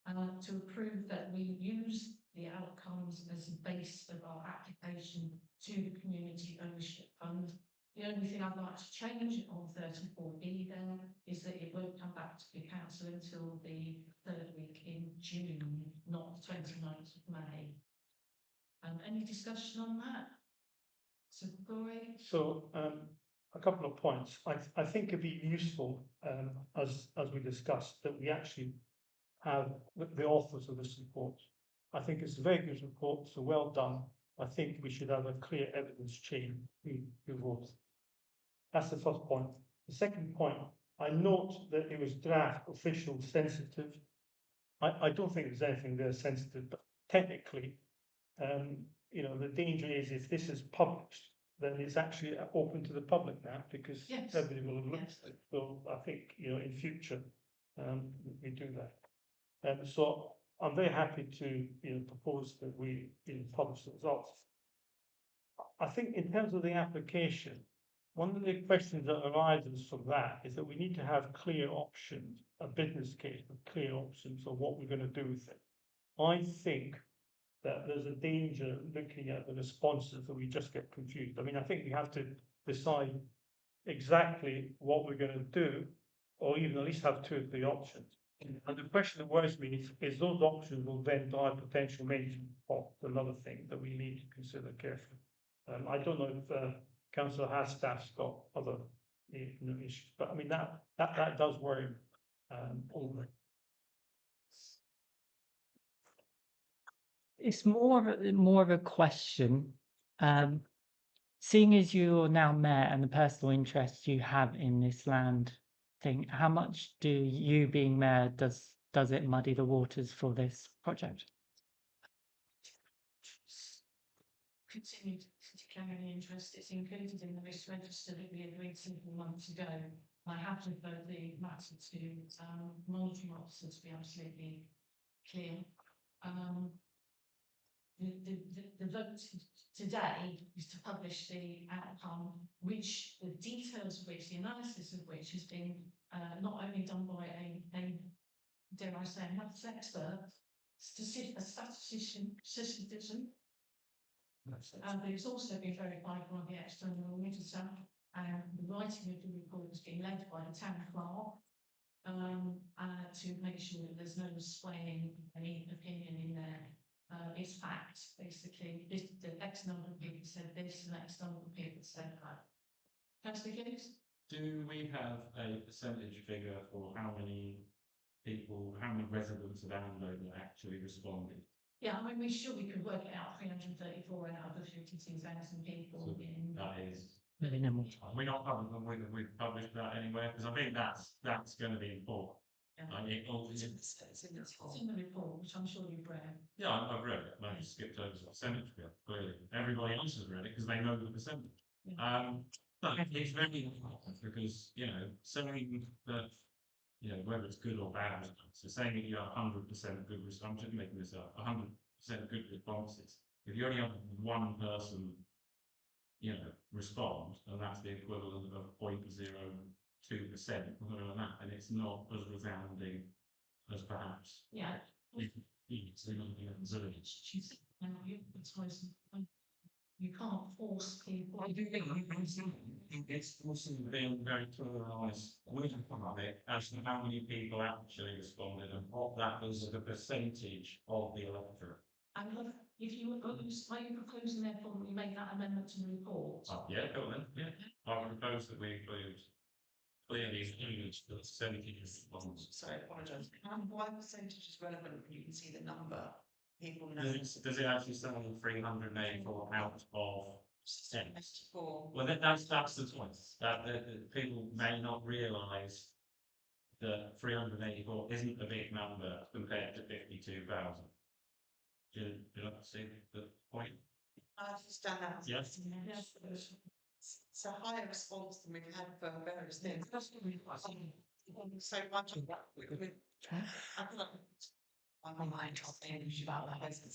and to approve that we use the outcomes as a base of our application to the community ownership fund. The only thing I'd like to change on 34B then is that it won't come back to the council until the third week in June, not the 29th of May. Any discussion on that? So, Glory? So, a couple of points. I think it'd be useful, as we discussed, that we actually have the authors of this report. I think it's a very good report, so well done. I think we should have a clear evidence chain who votes. That's the first point. The second point, I note that it was draft, official, sensitive. I don't think there's anything there sensitive, but technically, you know, the danger is if this is published, then it's actually open to the public now because Yes. everybody will have looked Yes. at it. So I think, you know, in future, we do that. So I'm very happy to, you know, propose that we, you know, publish the results. I think in terms of the application, one of the questions that arises from that is that we need to have clear options, a business case with clear options of what we're going to do with it. I think that there's a danger looking at the responses that we just get confused. I mean, I think we have to decide exactly what we're going to do, or even at least have two or three options. And the question that worries me is those options will then drive potential management costs, another thing that we need to consider carefully. I don't know if councillor Hastaff's got other issues, but I mean that does worry me. Over. It's more of a question. Seeing as you're now mayor and the personal interest you have in this land thing, how much do you being mayor does it muddy the waters for this project? Continue to declare any interest. It's included in the risk register that we agreed several months ago. I have referred the matter to monitoring officers to be absolutely clear. The vote today is to publish the outcome, which the details of which, the analysis of which has been not only done by a dare I say, a maths expert, a statistician, but it's also been verified by the external auditor, and the writing of the report has been led by the town clerk to make sure that there's no swaying any opinion in there. It's facts, basically. The X number of people said this, and X number of people said that. Councillor Hughes? Do we have a percentage figure for how many people, how many residents of Andover actually responded? Yeah, I mean, we could work it out, 334 out of the 52,000 people So in. that is. Very minimal. We're not public, we've published that anywhere, because I think that's going to be important. Yeah. It's in the report, which I'm sure you've read. Yeah, I've read it. I just skipped over the percentage bit. Clearly, everybody else has read it because they know the percentage. Yeah. But it's very important because saying that whether it's good or bad response. So saying that you have 100% good response. I'm just making this up. 100% good responses. If you only have one person, respond, and that's the equivalent of 0.02%, something like that, and it's not as resounding as perhaps. Yeah. You can't force people. I do think it's also being very polarised with it as to how many people actually responded and what that was as a percentage of the electorate. And if you are you proposing therefore that we make that amendment to the report? Yeah, go on then. Yeah, I propose that we include clearly the percentage of response. Sorry, I apologise. Why percentage is relevant when you can see the number? People know. Does it actually say 384 out of 10? 74. Well, that's the point. That people may not realise that 384 isn't a big number compared to 52,000. Do you not see the point? I understand that. Yes. Yes. It's a higher response than we've had for various things. So much of that, I feel like My mind dropped in about that. I thought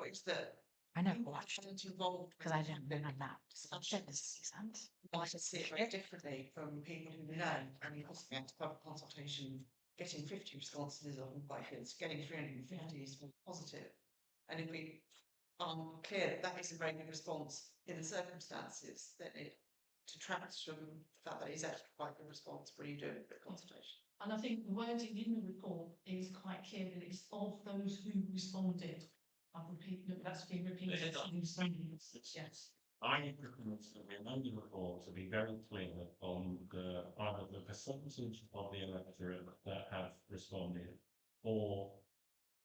it's that I never people watched it aren't involved because I didn't know that. Discussion does make sense. might see it very differently from people who know, and you also have to have a consultation, getting 50 responses is often quite good, getting 350 is more positive. And if we are clear that that is a very good response in the circumstances, then it detracts from the fact that it's actually quite a good response when you do a consultation. And I think the wording in the report is quite clear that it's of those who responded. I've repeated, that's been repeated. Yes. I recommend that we amend the report to be very clear on the either the percentage of the electorate that have responded or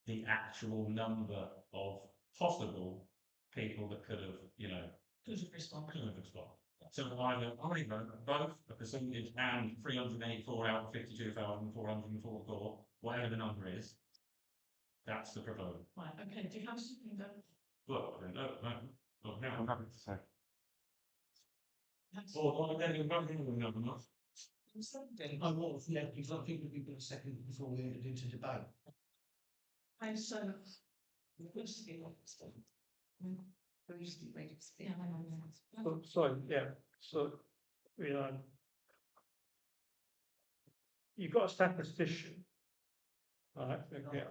the actual number of possible people that could have, you know, Could have responded. could have responded. So either both a percentage and 384 out of 52,444, whatever the number is, that's the proposal. Right, okay, do you have something that? Look, no. I'm happy to say. Or getting back in the number. I was, yeah, because I think we've got a second before we entered into debate. And so, what's the stuff? Yeah, So, sorry, yeah, so, you know, you've got a statistician, right, okay,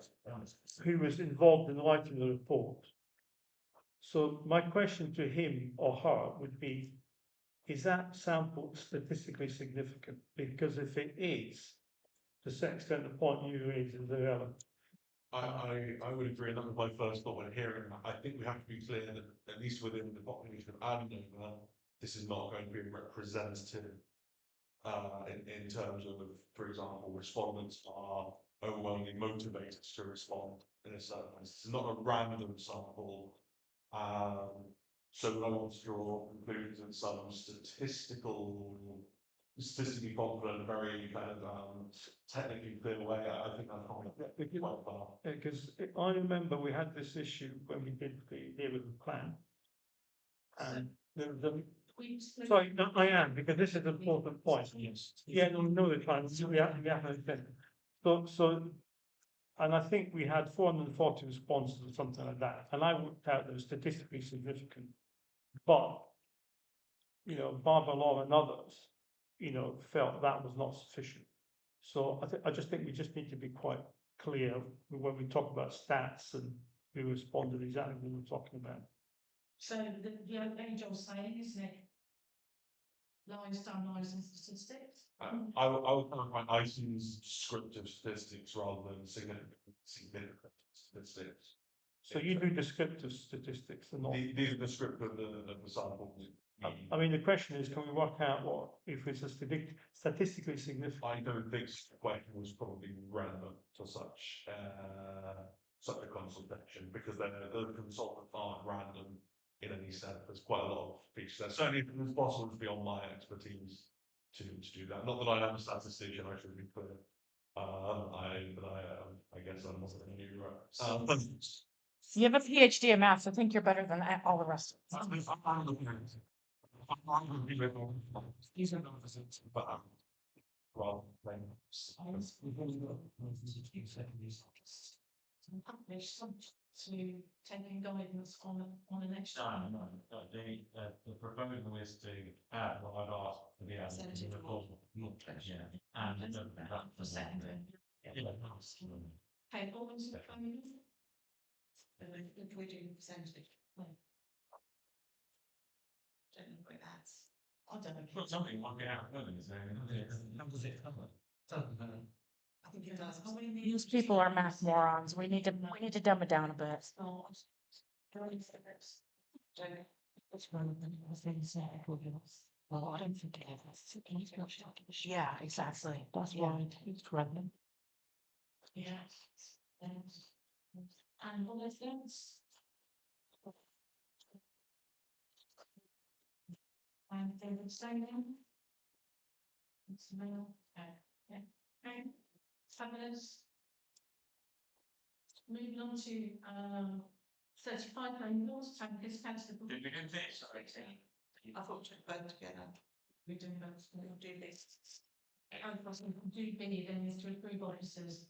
who was involved in writing the report. So my question to him or her would be, is that sample statistically significant? Because if it is, to some extent, the point you raised is irrelevant. I would agree, and that was my first thought when hearing that. I think we have to be clear that at least within the population of Andover, this is not going to be representative in terms of, for example, respondents are overwhelmingly motivated to respond in a certain way. This is not a random sample. So I want to draw conclusions in some statistically confident, very kind of technically clear way. I think that's probably quite far. Because I remember we had this issue when we did the neighbourhood plan. And there was a, sorry, no, I am, because this is an important point. Yes. Yeah, no, the plan, we have so, and I think we had 440 responses or something like that, and I worked out that was statistically significant. But, you know, Barbara Law and others, you know, felt that was not sufficient. So I just think we just need to be quite clear when we talk about stats and who responded exactly what we're talking about. So the only job saying, isn't it? Lines and statistics. I would kind of find items descriptive statistics rather than significant statistics. So you do descriptive statistics and not. These are descriptive of the sample. I mean, the question is, can we work out what, if it's a statistically significant? I don't think the question was probably relevant to such a consultation because the consultants aren't random in any sense. There's quite a lot of features there. Certainly, if it's possible to beyond my expertise to do that. Not that I am a statistician, I should be clear. I guess I'm not a new. You have a PhD in maths. I think you're better than all the rest of us. These are numbers, but rather than Publish some to taking guidance on an next. No, the proposal is to add what I've asked for the added in the report. Yeah, and that For secondary. Okay, all those in favour? If we do percentage. Don't know what that's. I don't know. Well, something might get out of early, so. How does it cover? I think it does. These people are math morons. We need to dumb it down a bit. Well, I don't think it is. Yeah, exactly. That's right. It's random. Yeah. And all those things. And they would say then. It's male, yeah, okay, fabulous. Moving on to 35 annuals, time discounts. Did we do this? I thought we should vote together. We're doing that. We'll do this. And possibly do B then is to approve officers